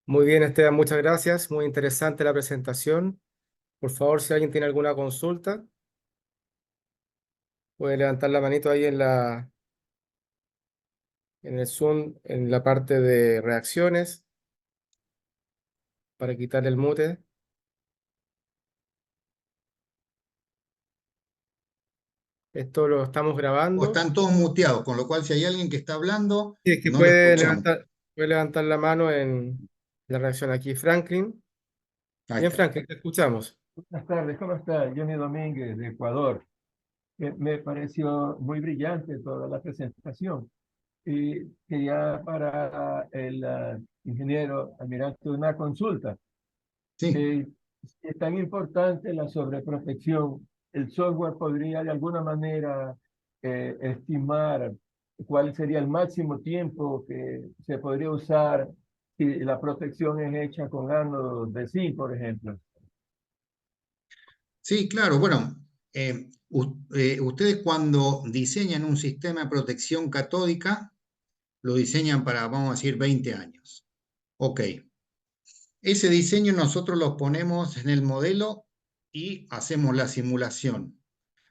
Muy bien, Esteban, muchas gracias. Muy interesante la presentación. Por favor, si alguien tiene alguna consulta, puede levantar la manito ahí en el Zoom, en la parte de reacciones, para quitar el mute. Esto lo estamos O grabando. están todos muteados, con lo cual si hay alguien que está hablando, Sí, es que no lo escuchamos. puede levantar la mano en la reacción aquí. Franklin. Ahí Bien, está. Franklin, te escuchamos. Buenas tardes, ¿cómo está? Johnny Domínguez de Ecuador. Me pareció muy brillante toda la presentación y quería para el ingeniero Almirante una consulta. Sí. Si es tan importante la sobreprotección, ¿el software podría de alguna manera estimar ¿cuál sería el máximo tiempo que se podría usar si la protección es hecha con ánodos de zinc, por ejemplo? Sí, claro. Bueno, ustedes cuando diseñan un sistema de protección catódica, lo diseñan para, vamos a decir, 20 años. Ok. Ese diseño nosotros lo ponemos en el modelo y hacemos la simulación.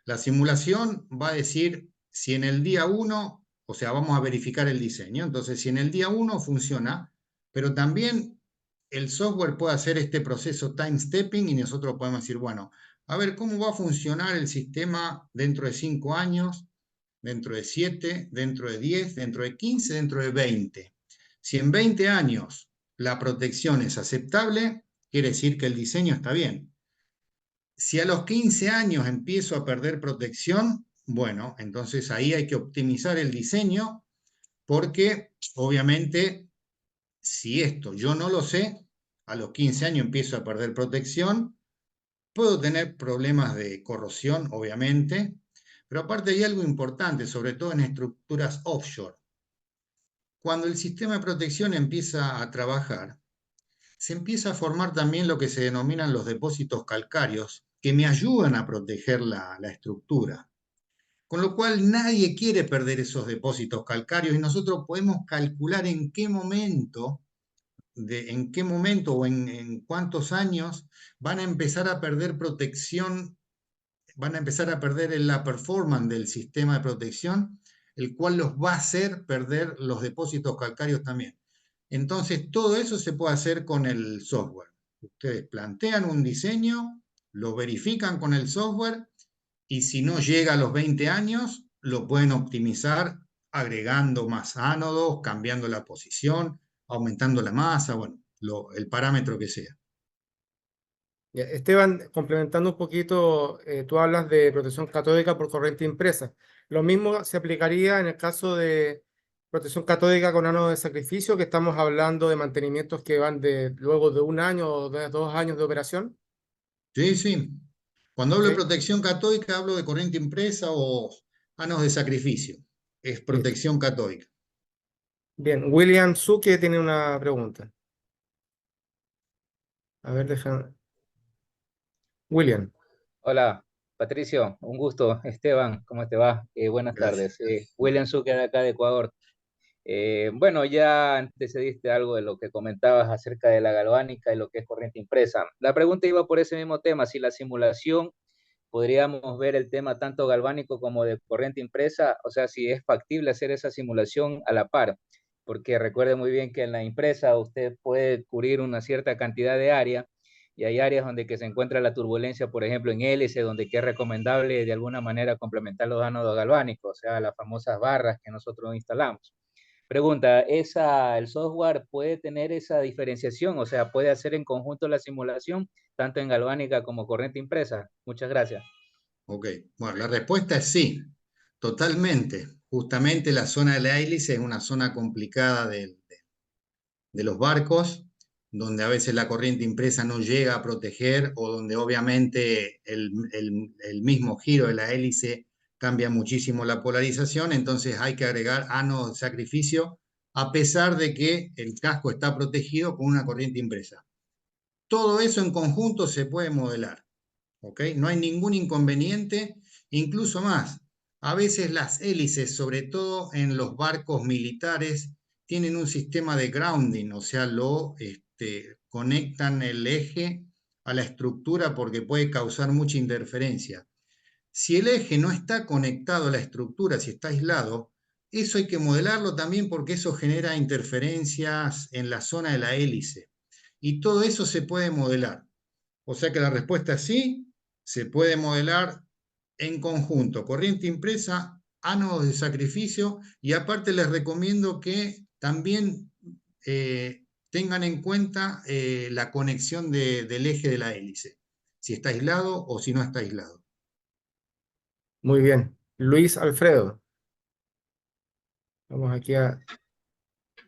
La simulación va a decir si en el día 1, o sea, vamos a verificar el diseño. Entonces, si en el día 1 funciona, pero también el software puede hacer este proceso time stepping y nosotros podemos decir, bueno, a ver cómo va a funcionar el sistema dentro de 5 años, dentro de 7, dentro de 10, dentro de 15, dentro de 20. Si en 20 años la protección es aceptable, quiere decir que el diseño está bien. Si a los 15 años empiezo a perder protección, bueno, entonces ahí hay que optimizar el diseño porque obviamente si esto yo no lo sé, a los 15 años empiezo a perder protección, puedo tener problemas de corrosión, obviamente, pero aparte hay algo importante, sobre todo en estructuras offshore. Cuando el sistema de protección empieza a trabajar, se empieza a formar también lo que se denominan los depósitos calcáreos, que me ayudan a proteger la estructura. Con lo cual nadie quiere perder esos depósitos calcáreos y nosotros podemos calcular en qué momento, o en cuántos años van a empezar a perder protección, van a empezar a perder la performance del sistema de protección, el cual los va a hacer perder los depósitos calcáreos también. Entonces, todo eso se puede hacer con el software. Ustedes plantean un diseño, lo verifican con el software y si no llega a los 20 años, lo pueden optimizar agregando más ánodos, cambiando la posición, aumentando la masa, bueno, el parámetro que sea. Ya, Esteban, complementando un poquito, tú hablas de protección catódica por corriente impresa. Lo mismo se aplicaría en el caso de protección catódica con ánodo de sacrificio, que estamos hablando de mantenimientos que van de luego de 1 año o de 2 años de operación. Sí, sí. Cuando hablo de ¿Sí? protección catódica, hablo de corriente impresa o ánodos de sacrificio. Es Listo. protección catódica. Bien, William Suque tiene una pregunta. A ver, déjame. William. Hola, Patricio, un gusto. Esteban, ¿cómo te va? Buenas Gracias. tardes. William Zucker de acá de Ecuador. Bueno, ya antecediste algo de lo que comentabas acerca de la galvánica y lo que es corriente impresa. La pregunta iba por ese mismo tema, si la simulación podríamos ver el tema tanto galvánico como de corriente impresa, o sea, si es factible hacer esa simulación a la par, porque recuerde muy bien que en la impresa usted puede cubrir una cierta cantidad de área y hay áreas donde que se encuentra la turbulencia, por ejemplo, en hélice, donde que es recomendable de alguna manera complementar los ánodos galvánicos, o sea, las famosas barras que nosotros instalamos. Pregunta, ¿el software puede tener esa diferenciación? O sea, ¿puede hacer en conjunto la simulación, tanto en galvánica como corriente impresa? Muchas gracias. Ok. Bueno, la respuesta es sí, totalmente. Justamente la zona de la hélice es una zona complicada de los barcos, donde a veces la corriente impresa no llega a proteger o donde obviamente el mismo giro de la hélice cambia muchísimo la polarización, entonces hay que agregar ánodos de sacrificio a pesar de que el casco está protegido con una corriente impresa. Todo eso en conjunto se puede modelar, ¿ok? No hay ningún inconveniente, incluso más. A veces las hélices, sobre todo en los barcos militares, tienen un sistema de grounding, o sea, conectan el eje a la estructura porque puede causar mucha interferencia. Si el eje no está conectado a la estructura, si está aislado, eso hay que modelarlo también porque eso genera interferencias en la zona de la hélice. Y todo eso se puede modelar. O sea que la respuesta es sí, se puede modelar en conjunto, corriente impresa, ánodos de sacrificio, y aparte les recomiendo que también tengan en cuenta la conexión del eje de la hélice, si está aislado o si no está aislado. Muy bien. Luis Alfredo. Vamos aquí a...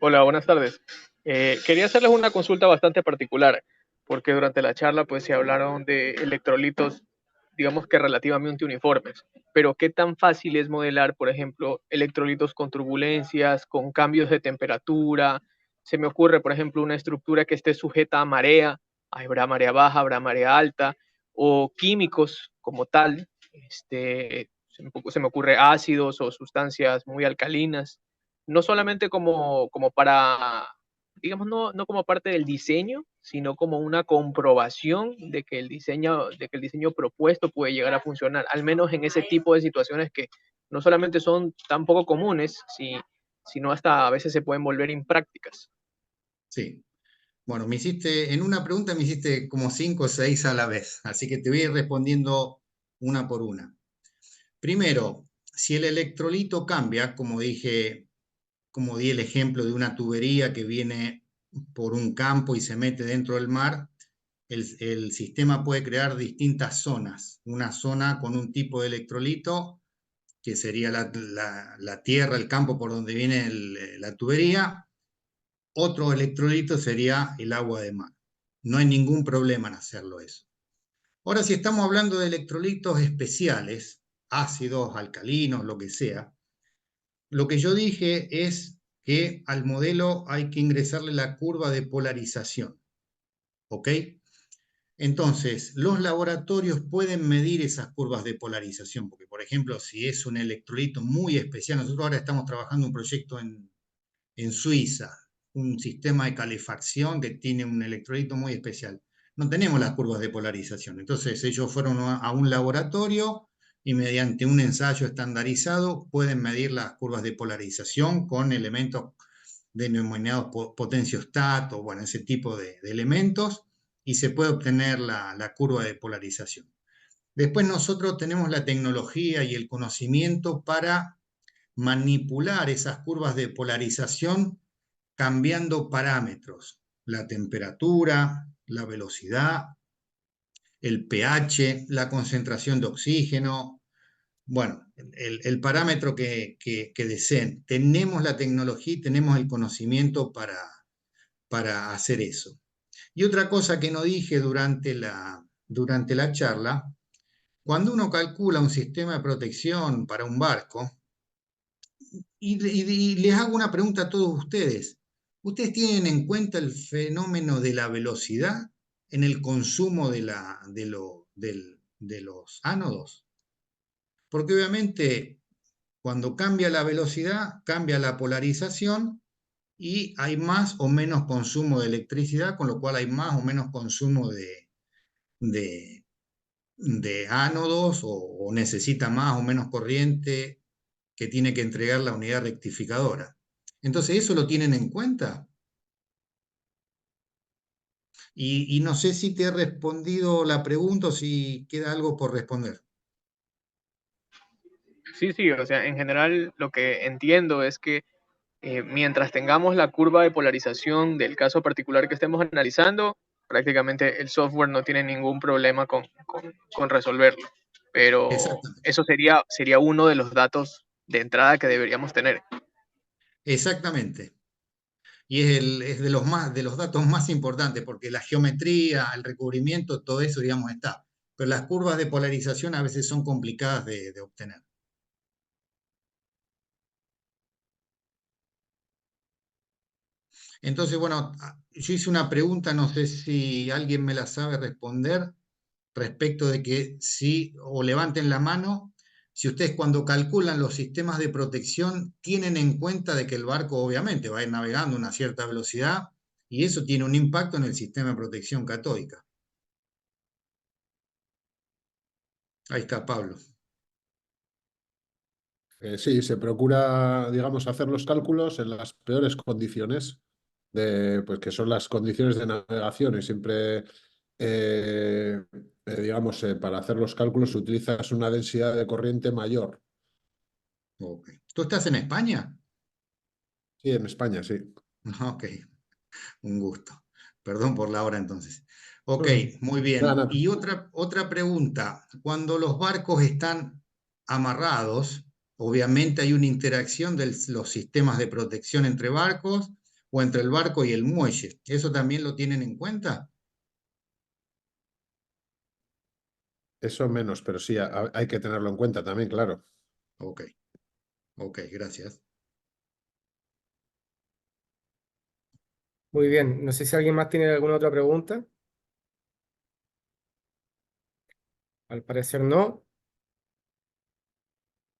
Hola, buenas tardes. Quería hacerles una consulta bastante particular, porque durante la charla pues se hablaron de electrolitos digamos que relativamente uniformes. Pero ¿qué tan fácil es modelar, por ejemplo, electrolitos con turbulencias, con cambios de temperatura? Se me ocurre, por ejemplo, una estructura que esté sujeta a marea, habrá marea baja, habrá marea alta, o químicos como tal, se me ocurre ácidos o sustancias muy alcalinas, no solamente como para, digamos, no como parte del diseño, sino como una comprobación de que el diseño propuesto puede llegar a funcionar, al menos en ese tipo de situaciones que no solamente son tan poco comunes, sino hasta a veces se pueden volver imprácticas. Sí. Bueno, en una pregunta me hiciste como 5 o 6 a la vez, así que te voy a ir respondiendo una por una. Primero, si el electrolito cambia, como dije, como di el ejemplo de una tubería que viene por un campo y se mete dentro del mar, el sistema puede crear distintas zonas. Una zona con un tipo de electrolito, que sería la tierra, el campo por donde viene la tubería. Otro electrolito sería el agua de mar. No hay ningún problema en hacerlo eso. Ahora, si estamos hablando de electrolitos especiales, ácidos, alcalinos, lo que sea, lo que yo dije es que al modelo hay que ingresarle la curva de polarización. ¿Ok? Entonces, los laboratorios pueden medir esas curvas de polarización, porque, por ejemplo, si es un electrolito muy especial, nosotros ahora estamos trabajando un proyecto en Suiza, un sistema de calefacción que tiene un electrolito muy especial. No tenemos las curvas de polarización. Entonces ellos fueron a un laboratorio y mediante un ensayo estandarizado pueden medir las curvas de polarización con elementos denominados potenciostat o bueno, ese tipo de elementos y se puede obtener la curva de polarización. Después nosotros tenemos la tecnología y el conocimiento para manipular esas curvas de polarización cambiando parámetros, la temperatura, la velocidad, el pH, la concentración de oxígeno, bueno, el parámetro que deseen. Tenemos la tecnología y tenemos el conocimiento para hacer eso. Y otra cosa que no dije durante la charla, cuando uno calcula un sistema de protección para un barco, y les hago una pregunta a todos ustedes. ¿Ustedes tienen en cuenta el fenómeno de la velocidad en el consumo de los ánodos? Porque obviamente cuando cambia la velocidad, cambia la polarización y hay más o menos consumo de electricidad, con lo cual hay más o menos consumo de, de ánodos o necesita más o menos corriente que tiene que entregar la unidad rectificadora. Entonces, ¿eso lo tienen en cuenta? Y no sé si te he respondido la pregunta o si queda algo por responder. Sí, o sea, en general lo que entiendo es que mientras tengamos la curva de polarización del caso particular que estemos analizando, prácticamente el software no tiene ningún problema con resolverlo. Pero Exactamente. eso sería uno de los datos de entrada que deberíamos tener. Exactamente. Y es de los datos más importantes, porque la geometría, el recubrimiento, todo eso, digamos, está. Pero las curvas de polarización a veces son complicadas de obtener. Entonces, bueno, yo hice una pregunta, no sé si alguien me la sabe responder, respecto de que si, o levanten la mano, si ustedes cuando calculan los sistemas de protección tienen en cuenta de que el barco obviamente va a ir navegando a una cierta velocidad y eso tiene un impacto en el sistema de protección catódica. Ahí está Pablo. Sí, se procura, digamos, hacer los cálculos en las peores condiciones, pues que son las condiciones de navegación y siempre, digamos, para hacer los cálculos utilizas una densidad de corriente mayor. Okay. ¿Tú estás en España? Sí, en España, sí. Ok, un gusto. Perdón por la hora entonces. Ok, muy Nada, bien. nada. Y otra pregunta. Cuando los barcos están amarrados, obviamente hay una interacción de los sistemas de protección entre barcos o entre el barco y el muelle. ¿Eso también lo tienen en cuenta? Eso menos, pero sí, hay que tenerlo en cuenta también, claro. Ok, ok, gracias. Muy bien, no sé si alguien más tiene alguna otra pregunta. Al parecer no.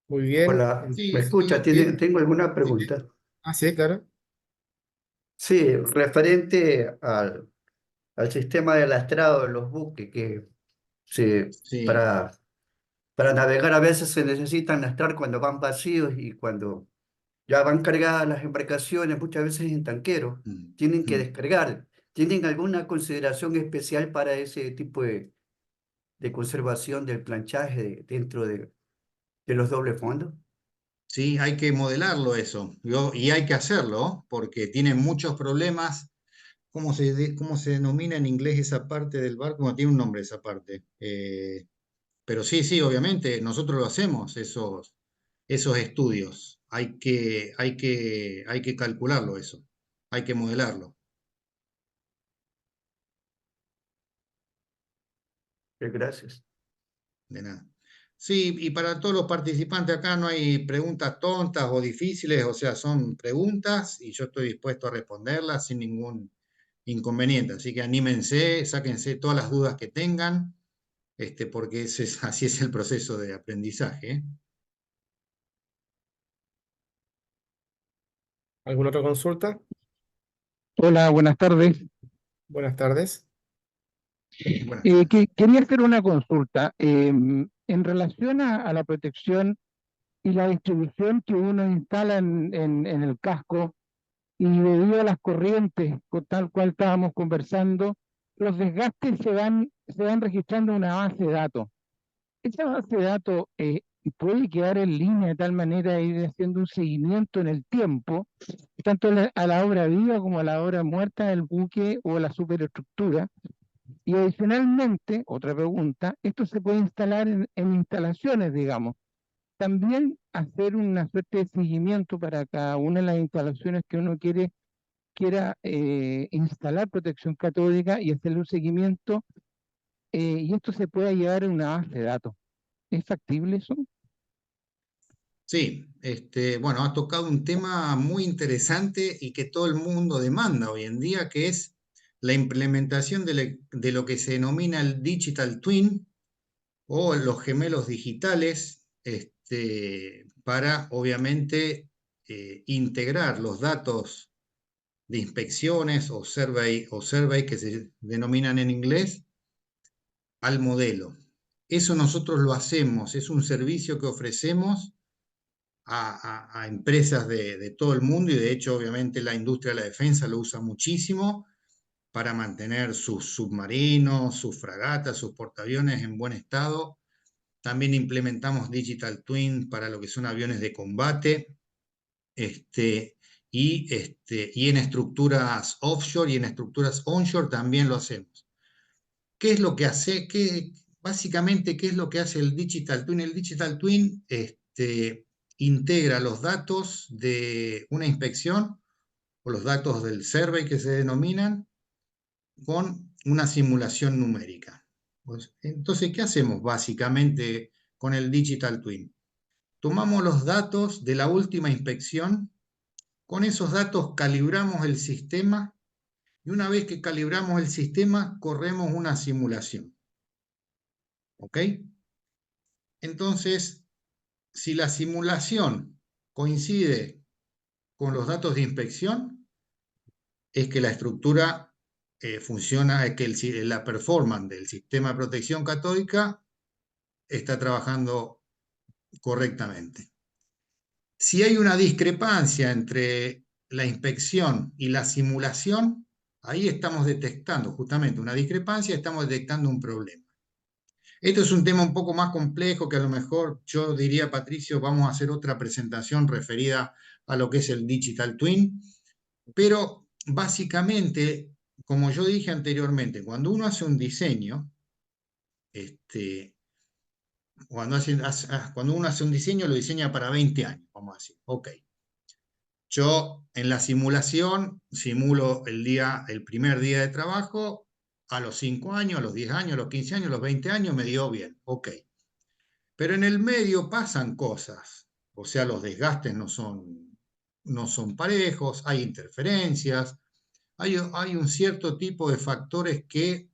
Muy bien. Hola, ¿me Sí, escucha? sí, sí. Tengo alguna Dime. pregunta. Ah, sí, claro. Sí, referente al sistema de lastrado de los buques, que Sí, para, para navegar a veces se necesitan lastrar cuando van vacíos y cuando ya van cargadas las embarcaciones, muchas veces en tanqueros, mm, tienen que mm. descargar. ¿Tienen alguna consideración especial para ese tipo de conservación del planchaje dentro de los dobles fondos? Sí, hay que modelarlo eso. Y hay que hacerlo, porque tiene muchos problemas. ¿Cómo se denomina en inglés esa parte del barco? Bueno, tiene un nombre esa parte. Pero sí, sí, obviamente, nosotros lo hacemos, esos estudios. Hay que calcularlo eso. Hay que modelarlo. Gracias. De nada. Sí, y para todos los participantes acá no hay preguntas tontas o difíciles, o sea, son preguntas y yo estoy dispuesto a responderlas sin ningún inconveniente. Así que anímense, sáquense todas las dudas que tengan, porque así es el proceso de aprendizaje, ¿eh? ¿Alguna otra consulta? Hola, buenas tardes. Buenas tardes. Buenas tardes. Quería hacer una consulta en relación a la protección y la distribución que uno instala en el casco y debido a las corrientes, tal cual estábamos conversando, los desgastes se van registrando en una base de datos. Esa base de datos puede quedar en línea de tal manera de ir haciendo un seguimiento en el tiempo, tanto a la obra viva como a la obra muerta del buque o la superestructura. Y adicionalmente, otra pregunta, esto se puede instalar en instalaciones, digamos. También hacer una suerte de seguimiento para cada una de las instalaciones que uno quiera instalar protección catódica y hacerle un seguimiento, y esto se pueda llevar en una base de datos. ¿Es factible eso? Sí, bueno, has tocado un tema muy interesante y que todo el mundo demanda hoy en día, que es la implementación de lo que se denomina el Digital Twin o los gemelos digitales, para obviamente integrar los datos de inspecciones o survey que se denominan en inglés al modelo. Eso nosotros lo hacemos, es un servicio que ofrecemos a empresas de todo el mundo y de hecho obviamente la industria de la defensa lo usa muchísimo para mantener sus submarinos, sus fragatas, sus portaaviones en buen estado. También implementamos Digital Twin para lo que son aviones de combate, y en estructuras offshore y en estructuras onshore también lo hacemos. ¿Qué es lo que hace? Básicamente, ¿qué es lo que hace el Digital Twin? El Digital Twin integra los datos de una inspección o los datos del survey que se denominan con una simulación numérica. Pues, entonces, ¿qué hacemos básicamente con el Digital Twin? Tomamos los datos de la última inspección, con esos datos calibramos el sistema y una vez que calibramos el sistema, corremos una simulación. ¿Ok? Entonces, si la simulación coincide con los datos de inspección, es que la estructura funciona, es que la performance del sistema de protección catódica está trabajando correctamente. Si hay una discrepancia entre la inspección y la simulación, ahí estamos detectando justamente una discrepancia, estamos detectando un problema. Esto es un tema un poco más complejo que a lo mejor yo diría, Patricio, vamos a hacer otra presentación referida a lo que es el Digital Twin, pero básicamente, como yo dije anteriormente, cuando uno hace un diseño, cuando uno hace un diseño lo diseña para 20 años, vamos a decir, ok. Yo en la simulación simulo el primer día de trabajo, a los 5 años, a los 10 años, a los 15 años, a los 20 años me dio bien, ok. Pero en el medio pasan cosas, o sea, los desgastes no son parejos, hay interferencias, hay un cierto tipo de factores que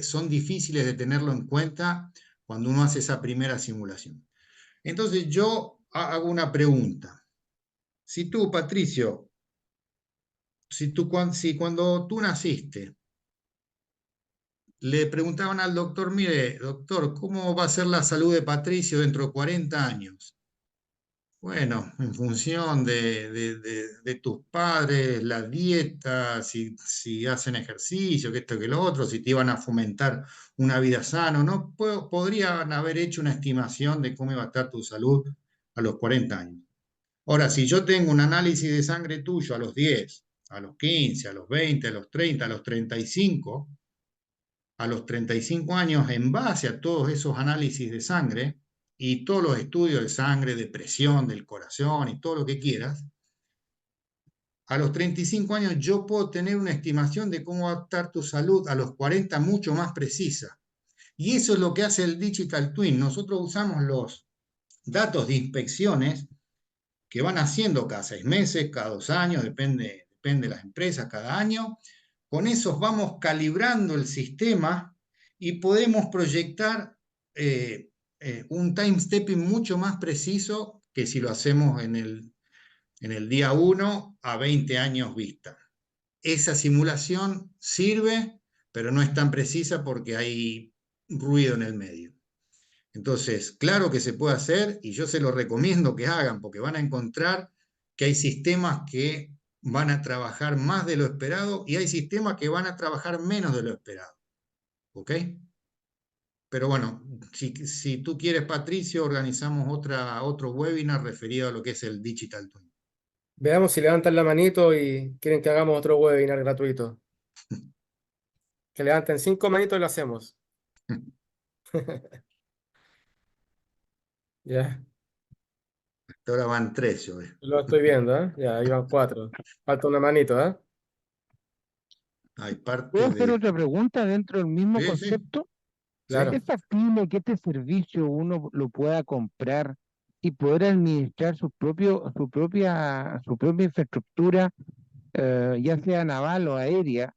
son difíciles de tenerlo en cuenta cuando uno hace esa primera simulación. Entonces yo hago una pregunta. Si tú, Patricio, si cuando tú naciste, le preguntaban al doctor, mire, doctor, ¿cómo va a ser la salud de Patricio dentro de 40 años? Bueno, en función de tus padres, la dieta, si hacen ejercicio, que esto, que lo otro, si te iban a fomentar una vida sana, ¿no? Podrían haber hecho una estimación de cómo iba a estar tu salud a los 40 años. Ahora, si yo tengo un análisis de sangre tuyo a los 10, a los 15, a los 20, a los 30, a los 35 años, en base a todos esos análisis de sangre y todos los estudios de sangre, de presión del corazón y todo lo que quieras, a los 35 años yo puedo tener una estimación de cómo va a estar tu salud a los 40 mucho más precisa. Y eso es lo que hace el Digital Twin. Nosotros usamos los datos de inspecciones que van haciendo cada 6 meses, cada 2 años, depende de las empresas, cada año. Con esos vamos calibrando el sistema y podemos proyectar un time stepping mucho más preciso que si lo hacemos en el día 1 a 20 años vista. Esa simulación sirve, pero no es tan precisa porque hay ruido en el medio. Entonces, claro que se puede hacer y yo se lo recomiendo que hagan porque van a encontrar que hay sistemas que van a trabajar más de lo esperado y hay sistemas que van a trabajar menos de lo esperado. ¿Ok? Pero bueno, si tú quieres, Patricio, organizamos otro webinar referido a lo que es el Digital Twin. Veamos si levantan la manito y quieren que hagamos otro webinar gratuito. Que levanten 5 manitos y lo hacemos. Ya, Hasta ahora van 3, yo veo. lo estoy viendo, ¿eh? Ya, ahí van 4. Falta una manito, ¿eh? Hay parte ¿Puedo hacer de... otra pregunta dentro del mismo Sí, sí, concepto? Claro. ¿Es factible que este servicio uno lo pueda comprar y poder administrar su propia infraestructura, ya sea naval o aérea?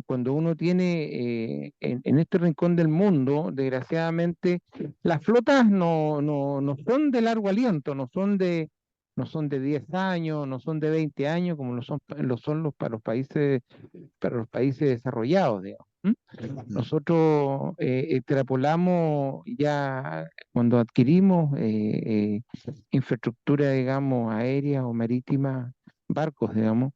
Cuando uno tiene en este rincón del mundo, desgraciadamente, las flotas no son de largo aliento, no son de 10 años, no son de 20 años, como lo son para los países desarrollados, digamos. Nosotros extrapolamos ya cuando adquirimos infraestructura, digamos, aérea o marítima, barcos, digamos,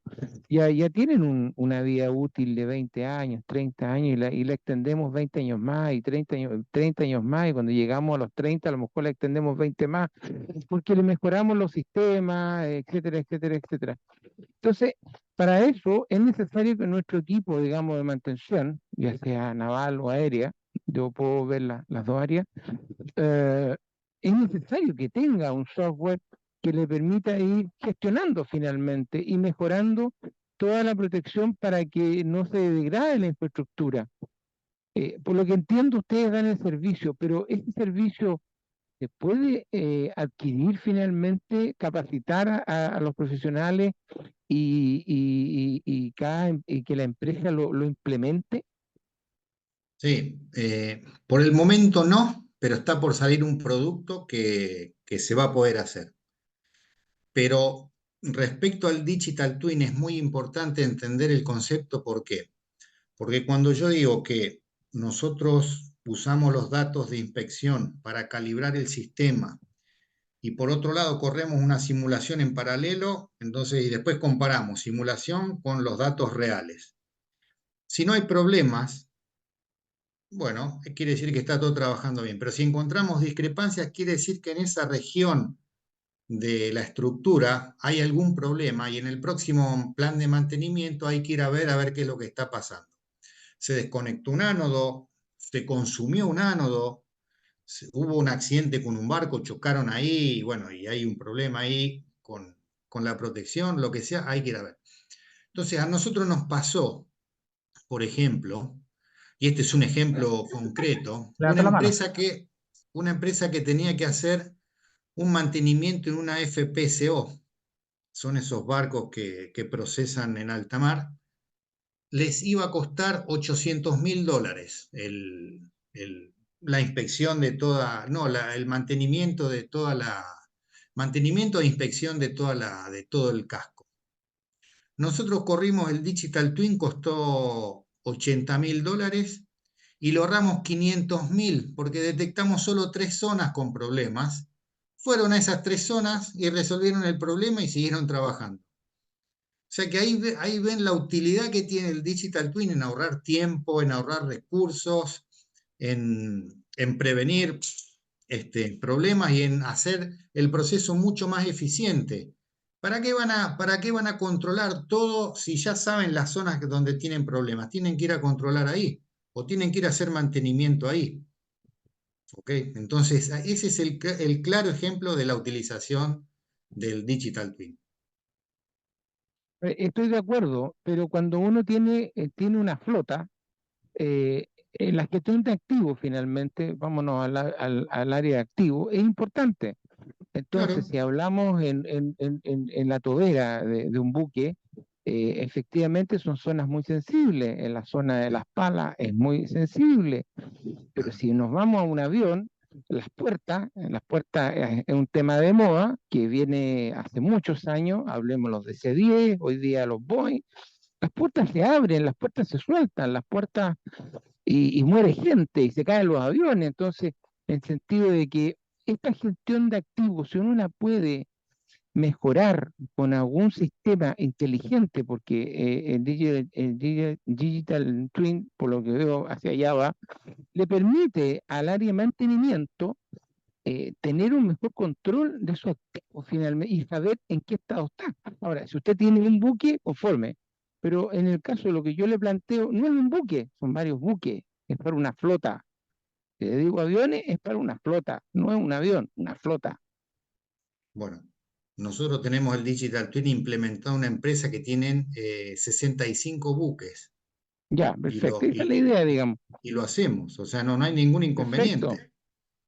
ya tienen una vida útil de 20 años, 30 años, y la extendemos 20 años más y 30 años más, y cuando llegamos a los 30 a lo mejor la extendemos 20 más, porque le mejoramos los sistemas, etcétera, etcétera, etcétera. Entonces, para eso es necesario que nuestro equipo, digamos, de mantención, ya sea naval o aérea, yo puedo ver las dos áreas, eh, es necesario que tenga un software que le permita ir gestionando finalmente y mejorando toda la protección para que no se degrade la infraestructura. Por lo que entiendo, ustedes dan el servicio, pero ese servicio se puede adquirir finalmente, capacitar a los profesionales y que la empresa lo implemente. Sí, por el momento no, pero está por salir un producto que se va a poder hacer. Pero respecto al Digital Twin es muy importante entender el concepto. ¿Por qué? Porque cuando yo digo que nosotros usamos los datos de inspección para calibrar el sistema y por otro lado corremos una simulación en paralelo, entonces y después comparamos simulación con los datos reales. Si no hay problemas, bueno, quiere decir que está todo trabajando bien, pero si encontramos discrepancias, quiere decir que en esa región de la estructura hay algún problema y en el próximo plan de mantenimiento hay que ir a ver qué es lo que está pasando. Se desconectó un ánodo, se consumió un ánodo, hubo un accidente con un barco, chocaron ahí, bueno, y hay un problema ahí con la protección, lo que sea, hay que ir a ver. Entonces, a nosotros nos pasó por ejemplo, y este es un ejemplo concreto, Levanta la mano. una empresa que tenía que hacer un mantenimiento en una FPSO, son esos barcos que procesan en alta mar, les iba a costar $800.000 la inspección de toda, no, el mantenimiento de toda mantenimiento e inspección de de todo el casco. Nosotros corrimos el Digital Twin, costó $80.000 y lo ahorramos 500.000 porque detectamos solo 3 zonas con problemas. Fueron a esas 3 zonas y resolvieron el problema y siguieron trabajando. O sea que ahí ven la utilidad que tiene el Digital Twin en ahorrar tiempo, en ahorrar recursos, en prevenir problemas y en hacer el proceso mucho más eficiente. ¿Para qué van a controlar todo si ya saben las zonas donde tienen problemas? Tienen que ir a controlar ahí o tienen que ir a hacer mantenimiento ahí. ¿Ok? Entonces, ese es el claro ejemplo de la utilización del Digital Twin. Estoy de acuerdo, pero cuando uno tiene una flota, la gestión de activos finalmente, vámonos al área de activos, es importante. Entonces, Claro. si hablamos en la tobera de un buque, efectivamente son zonas muy sensibles. En la zona de las palas es muy sensible. Pero si nos vamos a un avión, las puertas es un tema de moda que viene hace muchos años. Hablemos los de C-10, hoy día los Boeing. Las puertas se abren, las puertas se sueltan, las puertas y muere gente y se caen los aviones. Entonces, en sentido de que esta gestión de activos, si uno la puede mejorar con algún sistema inteligente, porque Digital Twin, por lo que veo hacia allá va, le permite al área de mantenimiento tener un mejor control de su activo finalmente y saber en qué estado está. Ahora, si usted tiene un buque, conforme, pero en el caso de lo que yo le planteo, no es un buque, son varios buques, es para una flota. Si le digo aviones, es para una flota, no es un avión, una flota. Bueno, nosotros tenemos el Digital Twin implementado en una empresa que tienen 65 buques Ya, y perfecto, esa es la idea, digamos. y lo hacemos, o sea, no hay ningún Perfecto. inconveniente.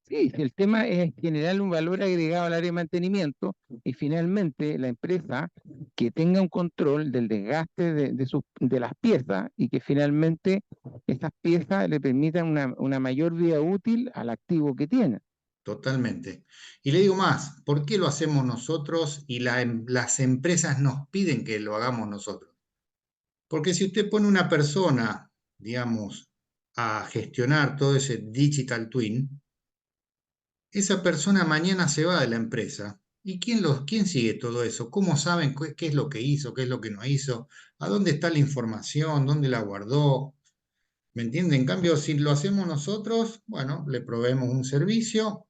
Sí, si el tema es generar un valor agregado al área de mantenimiento y finalmente la empresa que tenga un control del desgaste de las piezas y que finalmente esas piezas le permitan una mayor vida útil al activo que tiene. Totalmente. Y le digo más, ¿por qué lo hacemos nosotros y las empresas nos piden que lo hagamos nosotros? Porque si usted pone una persona, digamos, a gestionar todo ese Digital Twin, esa persona mañana se va de la empresa. ¿Y quién sigue todo eso? ¿Cómo saben qué es lo que hizo, qué es lo que no hizo? ¿A dónde está la información? ¿Dónde la guardó? ¿Me entiende? En cambio, si lo hacemos nosotros, bueno, le proveemos un servicio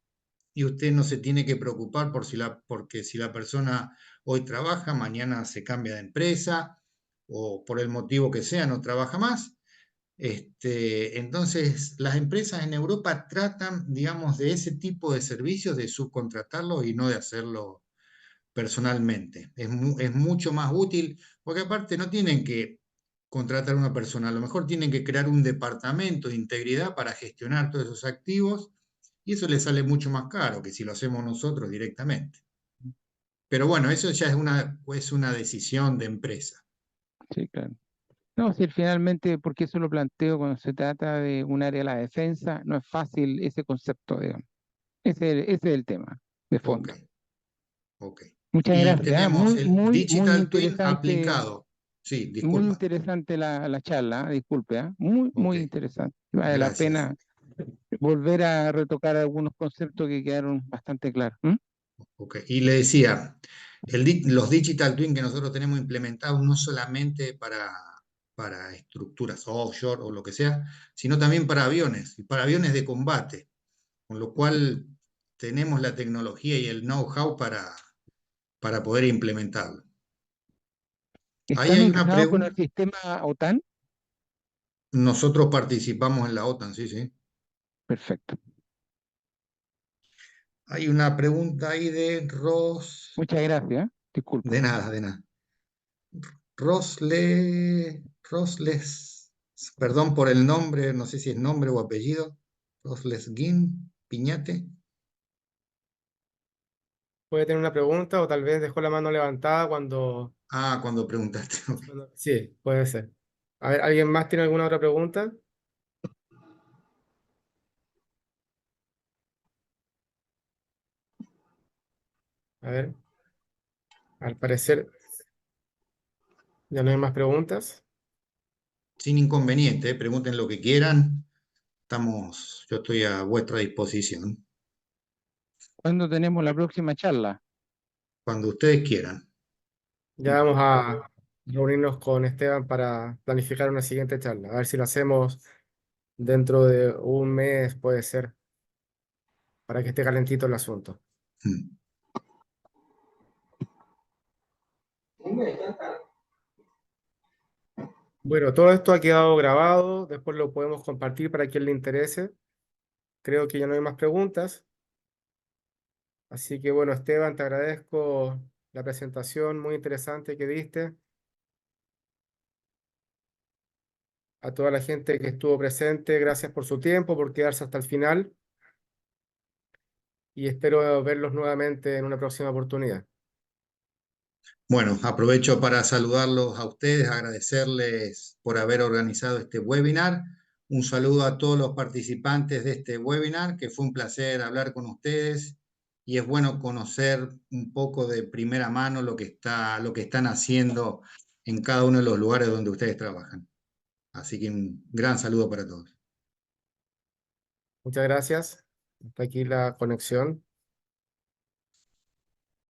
y usted no se tiene que preocupar porque si la persona hoy trabaja, mañana se cambia de empresa o por el motivo que sea no trabaja más. Entonces, las empresas en Europa tratan, digamos, de ese tipo de servicios, de subcontratarlo y no de hacerlo personalmente. Es mucho más útil, porque aparte no tienen que contratar a una persona, a lo mejor tienen que crear un departamento de integridad para gestionar todos esos activos y eso les sale mucho más caro que si lo hacemos nosotros directamente. Pero bueno, eso ya es una decisión de empresa. Sí, claro. No, si finalmente, porque eso lo planteo cuando se trata de un área de la defensa, no es fácil ese concepto, digamos. Ese es el tema de Ok, fondo. ok. Muchas Y gracias. tenemos Muy, el muy, muy Digital Twin interesante. aplicado. Sí, Muy disculpa. interesante la charla, disculpe, Muy, Ok, muy interesante. Vale la gracias. pena volver a retocar algunos conceptos que quedaron bastante claros. ¿M? Ok, y le decía, los Digital Twin que nosotros tenemos implementados no solamente para estructuras offshore o lo que sea, sino también para aviones, y para aviones de combate, con lo cual tenemos la tecnología y el know-how para poder implementarlo. Ahí ¿Están hay una integrados con el pregunta. sistema OTAN? Nosotros participamos en la OTAN, sí, sí. Perfecto. Hay una pregunta ahí de Muchas gracias. Disculpa. de nada, de nada. Rosles Perdón por el nombre, no sé si es nombre o apellido. Roslesguín Piñate. Puede tener una pregunta o tal vez dejó la mano levantada Ah, cuando preguntaste. Ok. Sí, puede ser. A ver, ¿alguien más tiene alguna otra pregunta? A ver, al parecer ya no hay más preguntas. Sin inconveniente, pregunten lo que quieran. Yo estoy a vuestra disposición. ¿Cuándo tenemos la próxima charla? Cuando ustedes quieran. Ya vamos a reunirnos con Esteban para planificar una siguiente charla. A ver si lo hacemos dentro de un mes, puede ser, para que esté calentito el asunto. Mm. Bueno, todo esto ha quedado grabado, después lo podemos compartir para quien le interese. Creo que ya no hay más preguntas. Así que bueno, Esteban, te agradezco la presentación muy interesante que diste. A toda la gente que estuvo presente, gracias por su tiempo, por quedarse hasta el final y espero verlos nuevamente en una próxima oportunidad. Bueno, aprovecho para saludarlos a ustedes, agradecerles por haber organizado este webinar. Un saludo a todos los participantes de este webinar, que fue un placer hablar con ustedes y es bueno conocer un poco de primera mano lo que están haciendo en cada uno de los lugares donde ustedes trabajan. Así que un gran saludo para todos. Muchas gracias. Hasta aquí la conexión.